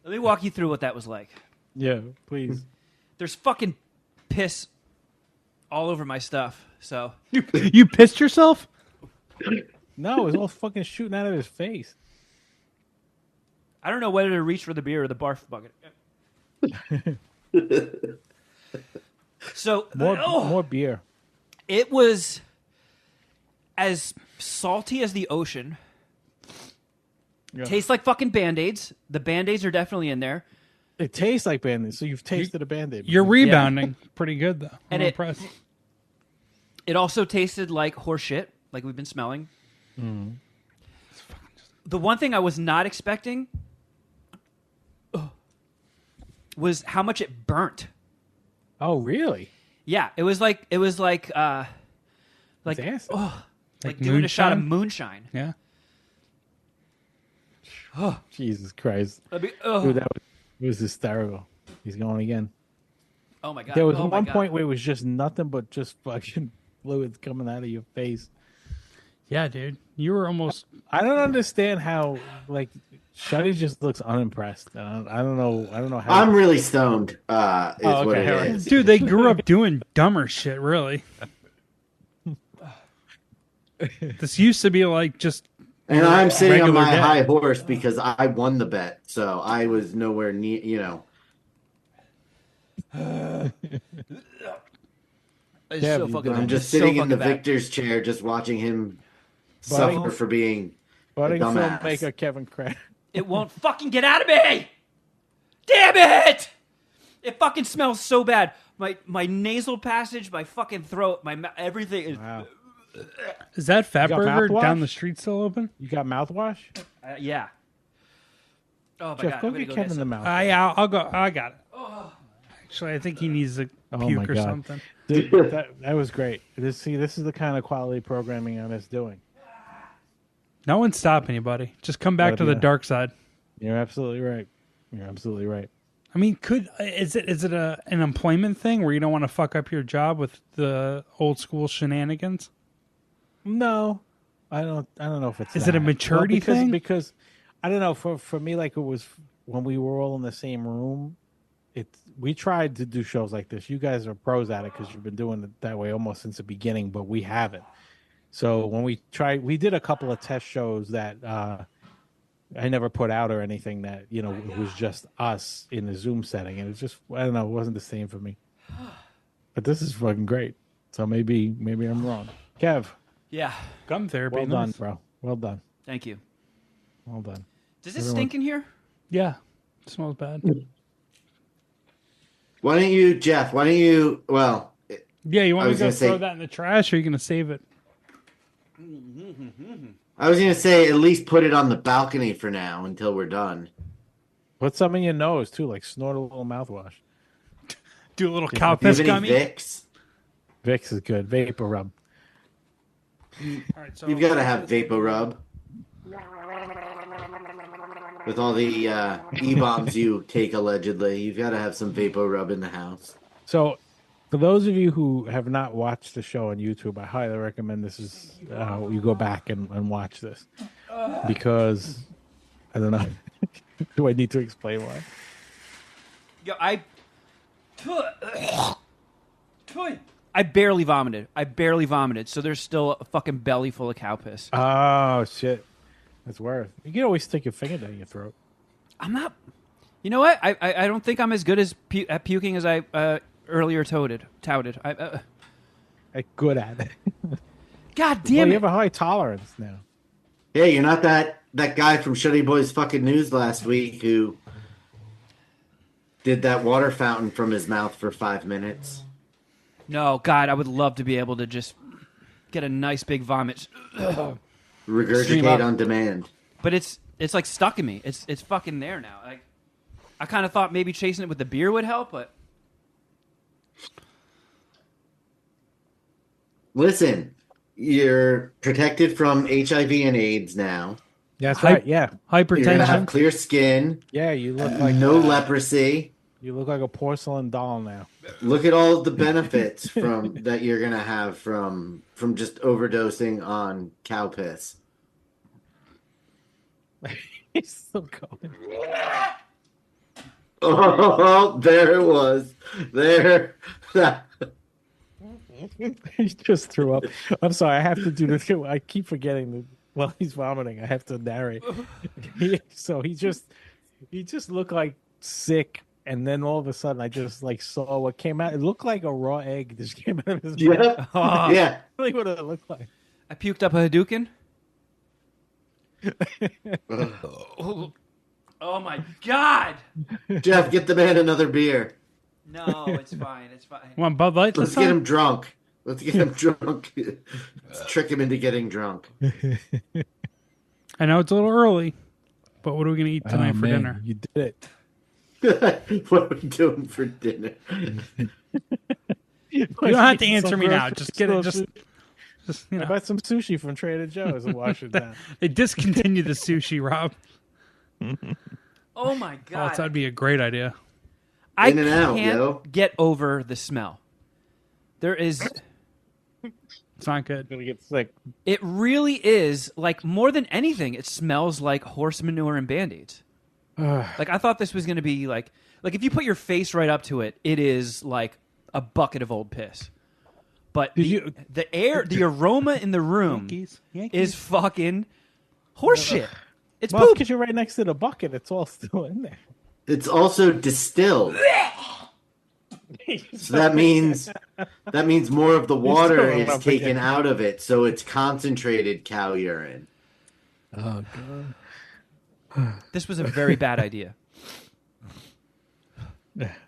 Let me walk you through what that was like. Yeah, please. There's fucking piss all over my stuff. So You pissed yourself? No, it was all fucking shooting out of his face. I don't know whether to reach for the beer or the barf bucket. So More beer. it was as salty as the ocean. Yeah. Tastes like fucking Band-Aids. The Band-Aids are definitely in there. It tastes like Band-Aid, so you've tasted a Band-Aid. You're rebounding pretty good, though. I'm And it- impressed. It also tasted like horse shit, like we've been smelling. The one thing I was not expecting was how much it burnt. Oh, really? Yeah, it was like It's acid. like doing a shot of moonshine? moonshine. Yeah. Jesus Christ. Let me- Dude, it was hysterical. He's going again. oh my god! There was oh my one God. point where it was just nothing but just fucking fluids coming out of your face. Yeah, dude. You were almost. I don't understand how, like, Shuddy just looks unimpressed. I don't know how. I'm really stoned, is what okay, it all right. is. Dude, they grew up doing dumber shit, really. This used to be like just. And I'm sitting on Regular my day. high horse because I won the bet, so I was nowhere near, It's Yeah, so you fucking do. bad. I'm just It's so sitting in the fucking bad. victor's chair, just watching him Buddy. suffer for being a Budding dumbass. filmmaker Kevin Craig. It won't fucking get out of me! Damn it! It fucking smells so bad. My nasal passage, my fucking throat, everything is. Wow. Is that Fat You got Burger mouthwash? down the street still open? You got mouthwash? Yeah. Oh my Jeff, god! go I'm gonna get go Kevin get the some. mouth. I'll go. I got it. Actually, I think he needs a Oh my puke or God. something. Dude, that was great. This is the kind of quality programming I miss doing. No one's stopping you, buddy. Just come back Gotta to the be a- dark side. You're absolutely right. You're absolutely right. I mean, is it an employment thing where you don't want to fuck up your job with the old school shenanigans? No, I don't know if it's. Is it a that. maturity because, thing? Because I don't know. For me, like it was when we were all in the same room. We tried to do shows like this. You guys are pros at it because you've been doing it that way almost since the beginning, but we haven't. So when we did a couple of test shows that I never put out or anything. That it was just us in the Zoom setting, and it was just I don't know. It wasn't the same for me. But this is fucking great. So maybe I'm wrong. Kev, Yeah. Gum therapy. well done, nice. bro. Well done. Thank you. Well done. Does it stink in here? Yeah, it smells bad. Why don't you, Jeff? Why don't you? Well, Yeah, you I want me was to go gonna say- throw that in the trash, or are you going to save it? I was gonna say at least put it on the balcony for now until we're done. Put some in your nose too, like snort a little mouthwash. Do a little cow Do you piss have any gummy. Vicks? Vicks is good. Vapor rub. All right, so You've got to have Vapor Rub. With all the E-bombs you take allegedly, you've got to have some Vapor Rub in the house. So, for those of you who have not watched the show on YouTube, I highly recommend this is you go back and watch this because I don't know. Do I need to explain why? Yo, I barely vomited. So there's still a fucking belly full of cow piss. Oh shit, that's worth. You can always stick your finger down your throat. I'm not. You know what? I don't think I'm as good as at puking as I earlier touted. Good at it. God Well, damn you it! have a high tolerance now. Yeah, you're not that guy from Shuddy Boys fucking News last week who did that water fountain from his mouth for 5 minutes. No, God, I would love to be able to just get a nice big vomit. Stream up. Regurgitate on demand. But it's like stuck in me. It's fucking there now. Like I kind of thought maybe chasing it with the beer would help, but Listen, you're protected from HIV and AIDS now. That's right. Yeah, You're gonna have hypertension. clear skin, yeah. You look like no leprosy. you look like a porcelain doll now. Look at all of the benefits from that you're gonna have from just overdosing on cow piss. He's still going. Oh, there it was. There. He just threw up. I'm sorry. I have to do this. I keep forgetting that while he's vomiting, I have to narrate. So he just looked like sick, and then all of a sudden, I just like saw what came out. It looked like a raw egg just came out of his mouth. Yeah. Yeah. Really, what it looked like. I puked up a Hadouken. Oh my God! Jeff, get the man another beer. No, it's fine. It's fine. Want Bud Light? Let's this get time? him drunk. Let's get him drunk. Let's trick him into getting drunk. I know it's a little early, but what are we going to eat tonight for dinner? You did it. What are we doing for dinner? You don't have to answer me now. Just get it. Just I bought some sushi from Trader Joe's in Washington. they discontinued the sushi, Rob. Oh my Oh, God! that'd be a great idea. I In and out, can't yo. get over the smell. There is. It's not good. Gonna get sick. It really is like more than anything. It smells like horse manure and Band-Aids. Like I thought this was going to be like if you put your face right up to it, it is like a bucket of old piss. But the air, the aroma in the room Yankees. is fucking horseshit. It's Well, poop. because you're right next to the bucket, it's all still in there. It's also distilled. So that means more of the water still is don't taken forget. out of it, so it's concentrated cow urine. Oh god. This was a very bad idea.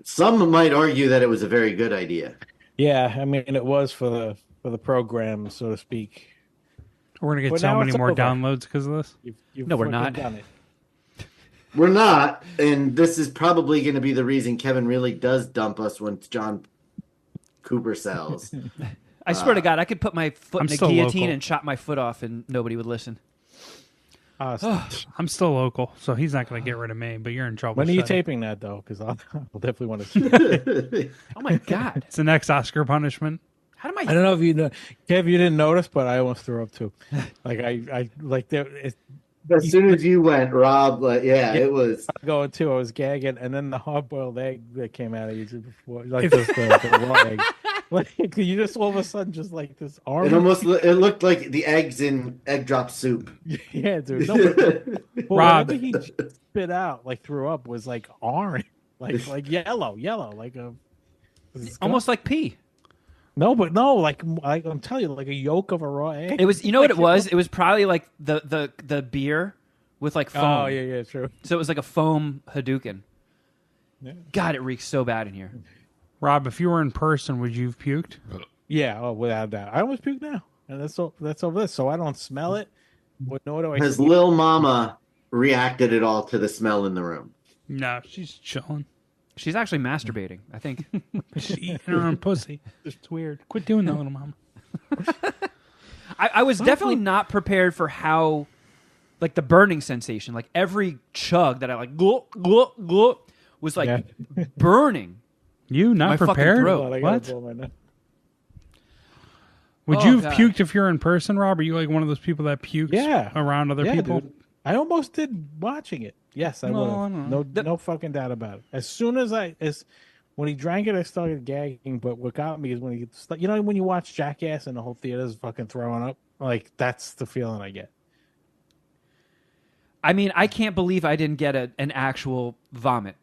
Some might argue that it was a very good idea. Yeah, I mean it was for the program, so to speak. We're gonna get But so now many it's more over. downloads because of this. You've No, we're fucking not. Done it. We're not, and this is probably going to be the reason Kevin really does dump us when John Cooper sells. I swear to God, I could put my foot I'm in a still guillotine local. and chop my foot off, and nobody would listen. I'm still local, so he's not gonna get rid of me. But you're in trouble. When are you Shuddy. taping that though? Because I'll definitely want to see it. Oh my God! It's the next Oscar punishment. How do I don't know if you know, Kev, you didn't notice, but I almost threw up too. Like I like there. As soon as you went, Rob, it was. Going too. I was gagging, and then the hard-boiled egg that came out of you just before, like the raw egg. Like you just all of a sudden just like this arm. It looked like the eggs in egg drop soup. Yeah, dude. No, but Rob. whatever he spit out, like threw up, was like orange, like yellow, like a almost like pee. no, but no, like I'm telling you, like a yolk of a raw egg. It was. You know what it was? It was probably like the beer with like foam. Oh yeah, true. So it was like a foam Hadouken. Yeah. God, it reeks so bad in here. Rob, if you were in person, would you have puked? Yeah, oh, without doubt. I almost puked now, and that's over this, so I don't smell it. But nor do I. Has see it. Lil Mama reacted at all to the smell in the room? No, she's chilling. She's actually masturbating, I think. She's eating her own pussy. It's weird. Quit doing that, little mama. I was definitely not prepared for how, like, the burning sensation. Like, every chug that I, like, glug, glug, glug, was, like, Yeah. burning. You not My fucking prepared? throat. I gotta What? blow my nose. Would Oh, you have God. puked if you're in person, Rob? Are you like one of those people that pukes Yeah. around other Yeah, people? dude. I almost did watching it. Yes, I No, would I have. don't know. No fucking doubt about it. As soon as when he drank it, I started gagging. But what got me is when when you watch Jackass and the whole theater's fucking throwing up. Like that's the feeling I get. I mean, I can't believe I didn't get an actual vomit.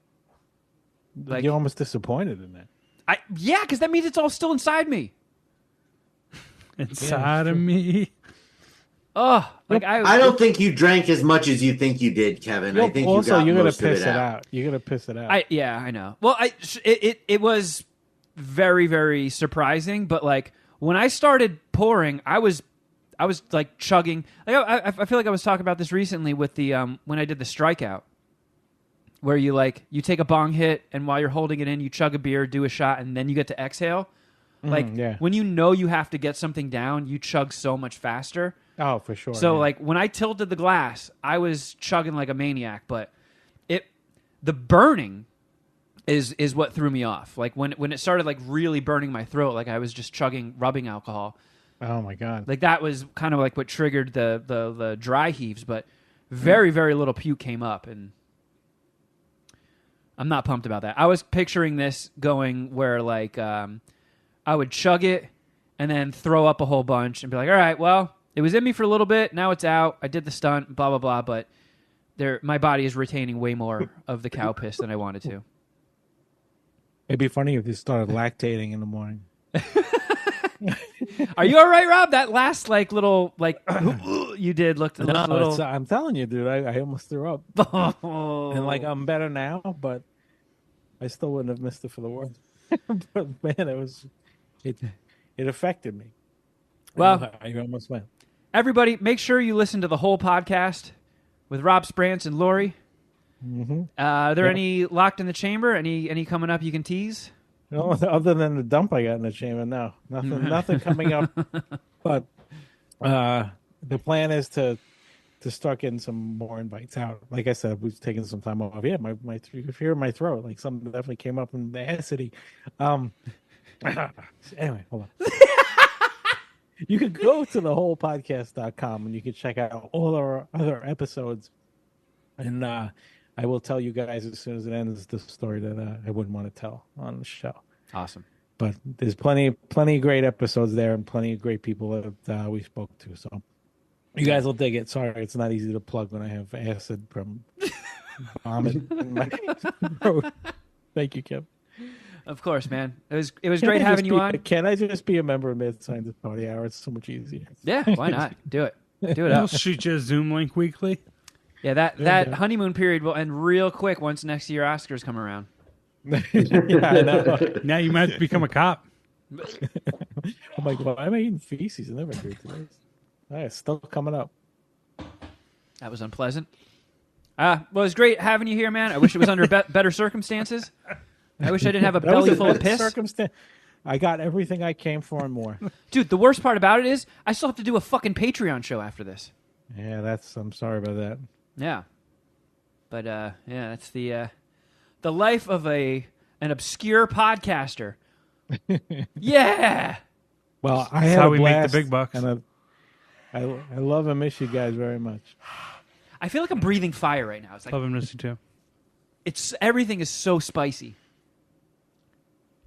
Like, You're almost disappointed in that. yeah, because that means it's all still inside me. Inside of me. Oh, like I don't think you drank as much as you think you did, Kevin. I think also, you got you're most gonna of piss it it out. out. You're gonna piss it out. I know. Well, it was very, very surprising, but like when I started pouring, I was like chugging. Like I feel like I was talking about this recently with the when I did the strikeout, where you take a bong hit and while you're holding it in, you chug a beer, do a shot, and then you get to exhale. Like yeah. when you know you have to get something down, you chug so much faster. Oh, for sure. So yeah. like when I tilted the glass, I was chugging like a maniac, but the burning is what threw me off. Like when it started like really burning my throat, like I was just chugging rubbing alcohol. Oh my god. Like that was kind of like what triggered the dry heaves, but very, very little puke came up, and I'm not pumped about that. I was picturing this going where like I would chug it and then throw up a whole bunch and be like, all right, well, it was in me for a little bit. Now it's out. I did the stunt, blah, blah, blah. But my body is retaining way more of the cow piss than I wanted to. It'd be funny if you started lactating in the morning. Are you all right, Rob? That last like little like you did looked a No, little. I'm telling you, dude. I almost threw up. And like I'm better now, but I still wouldn't have missed it for the world. But man, it affected me. Well, I almost went. everybody, make sure you listen to the whole podcast with Rob Sprance and Lori. Mm-hmm. Are there Yeah. any locked in the chamber? Any coming up you can tease? No, other than the dump I got in the chamber, no, nothing coming up. But the plan is to start getting some more invites out. Like I said, we've taken some time off. Yeah, my you can hear my throat, like something definitely came up in the acidity. Anyway, hold on. You could go to thewholepodcast.com and you can check out all our other episodes. And I will tell you guys as soon as it ends the story that I wouldn't want to tell on the show. Awesome. But there's plenty of great episodes there and plenty of great people that we spoke to. So you guys will dig it. Sorry, it's not easy to plug when I have acid from vomit in my throat. Thank you, Kim. Of course, man. It was great Can I having just you be- on. Can I just be a member of Mad Scientist Party Hour? It's so much easier. Yeah, why not? Do it. Do it I'll up. shoot you a Zoom link weekly. Yeah, that honeymoon period will end real quick once next year Oscars come around. Yeah, I know. Now you might become a cop. I'm like, well, I'm eating feces. I never agreed to this. It's still coming up. That was unpleasant. Well, it was great having you here, man. I wish it was under better circumstances. I wish I didn't have a That was belly full of piss. Circumstance. I got everything I came for and more. Dude, the worst part about it is I still have to do a fucking Patreon show after this. Yeah, I'm sorry about that. Yeah. But, that's the life of an obscure podcaster. Yeah! Well, I That's had how a we make the blast, big bucks. and I love and miss you guys very much. I feel like I'm breathing fire right now. It's like Love and miss you too. everything is so spicy.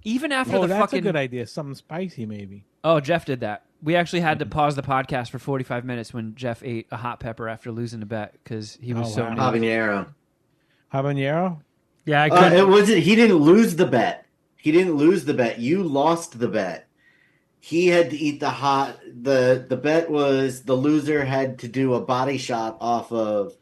Even after Oh, the that's fucking a good idea. Something spicy, maybe. Oh, Jeff did that. We actually had to pause the podcast for 45 minutes when Jeff ate a hot pepper after losing a bet because he was Oh, so wow. new. Habanero. Habanero? Yeah, I couldn't. It wasn't. He didn't lose the bet. He didn't lose the bet. You lost the bet. He had to eat the hot. The bet was the loser had to do a body shot off of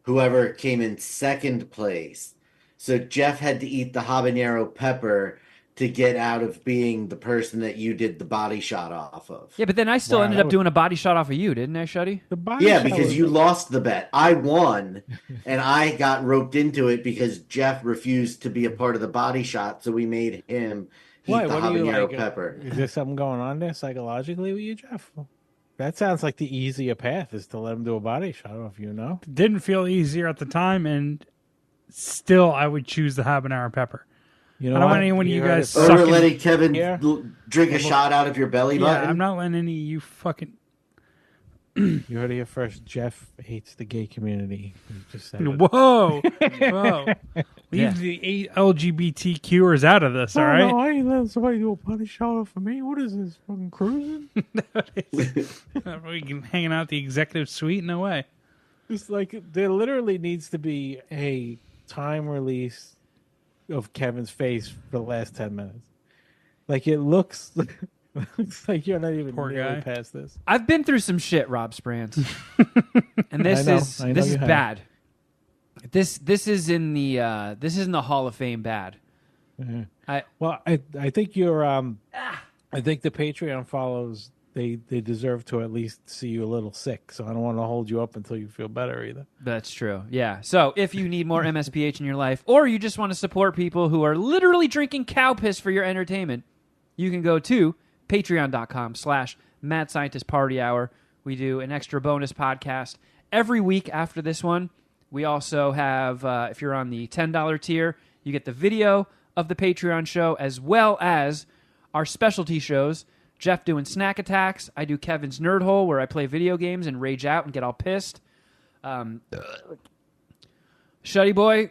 whoever came in second place. So Jeff had to eat the habanero pepper to get out of being the person that you did the body shot off of. Yeah, but then I still Wow, ended that up was- doing a body shot off of you, didn't I, Shuddy? The body Yeah, shot because was- you lost the bet. I won, and I got roped into it because Jeff refused to be a part of the body shot, so we made him eat What? the What do you habanero like? pepper. Is there something going on there psychologically with you, Jeff? That sounds like the easier path is to let him do a body shot off you, know? Didn't feel easier at the time, and still I would choose the habanero pepper. You know I don't what? want anyone of you heard guys it Over sucking- letting Kevin Yeah. drink a shot out of your belly Yeah, button. I'm not letting any of you fucking. You heard it here first. Jeff hates the gay community. He just said it. Whoa, whoa! Leave Yeah. the LGBTQers out of this, all right? No, I ain't letting somebody do a body shot off of me. What is this, fucking cruising? We can hanging out at the executive suite. No way. It's like there literally needs to be a time release of Kevin's face for the last 10 minutes. Like it looks like you're not even Poor nearly guy. past this. I've been through some shit, Rob Sprance. And I know this you is have. bad. This is in the Hall of Fame bad. Well, I think you're I think the Patreon follows they deserve to at least see you a little sick. So I don't want to hold you up until you feel better either. That's true. Yeah. So if you need more MSPH in your life, or you just want to support people who are literally drinking cow piss for your entertainment, you can go to patreon.com/Mad Scientist Party Hour. We do an extra bonus podcast every week after this one. We also have, if you're on the $10 tier, you get the video of the Patreon show as well as our specialty shows. Jeff doing Snack Attacks. I do Kevin's Nerd Hole, where I play video games and rage out and get all pissed. Shuddy Boy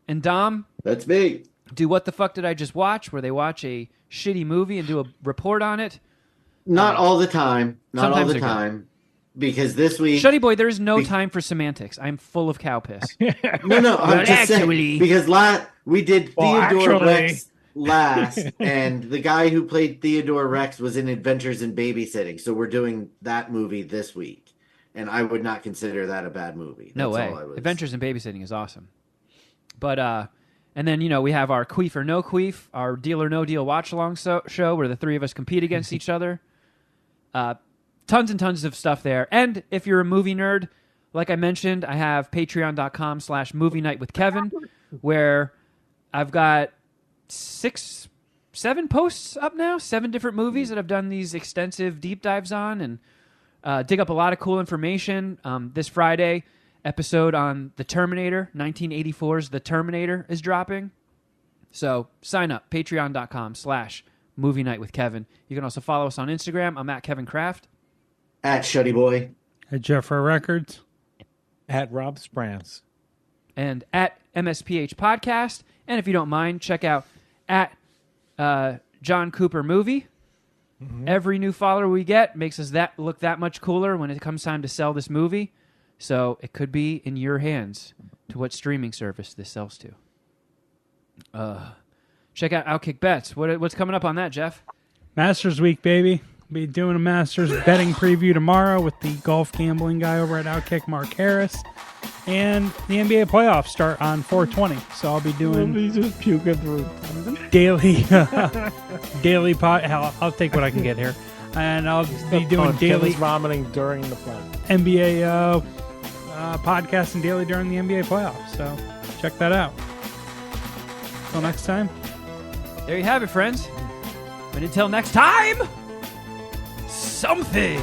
and Dom That's me. do What the Fuck Did I Just Watch, where they watch a shitty movie and do a report on it. Not all the time. Not all sometimes the they're good. time. Because this week... Shuddy Boy, there is no time for semantics. I'm full of cow piss. No, I'm just actually- saying. Because we did Well, Theodore actually- Rex last, and the guy who played Theodore Rex was in Adventures in Babysitting. So we're doing that movie this week. And I would not consider that a bad movie. No That's way. all I was- Adventures in Babysitting is awesome. But, and then, we have our Queef or No Queef, our Deal or No Deal watch-along show where the three of us compete against each other. Tons and tons of stuff there. And if you're a movie nerd, like I mentioned, I have patreon.com/movie night with Kevin, where I've got 7 posts up now, 7 different movies that I've done these extensive deep dives on and dig up a lot of cool information. This Friday, episode on The Terminator, 1984's The Terminator is dropping. So sign up, patreon.com/movie night with Kevin. You can also follow us on Instagram. I'm at Kevin Kraft. At Shuddy Boy. At Jeffro Records. At Rob Sprance. And at MSPH Podcast. And if you don't mind, check out at John Cooper Movie. Every new follower we get makes us look that much cooler when it comes time to sell this movie. So it could be in your hands to what streaming service this sells to. check out Outkick Bets. What's coming up on that, Jeff? Masters Week, baby. Be doing a Masters betting preview tomorrow with the golf gambling guy over at Outkick, Mark Harris. And the NBA playoffs start on 4/20, so I'll be doing He's just puking through. daily pod. Hell, I'll take what I can get here, and I'll be doing daily Kevin's vomiting during the play. NBA podcast and daily during the NBA playoffs. So check that out. Till next time. There you have it, friends. And until next time, something.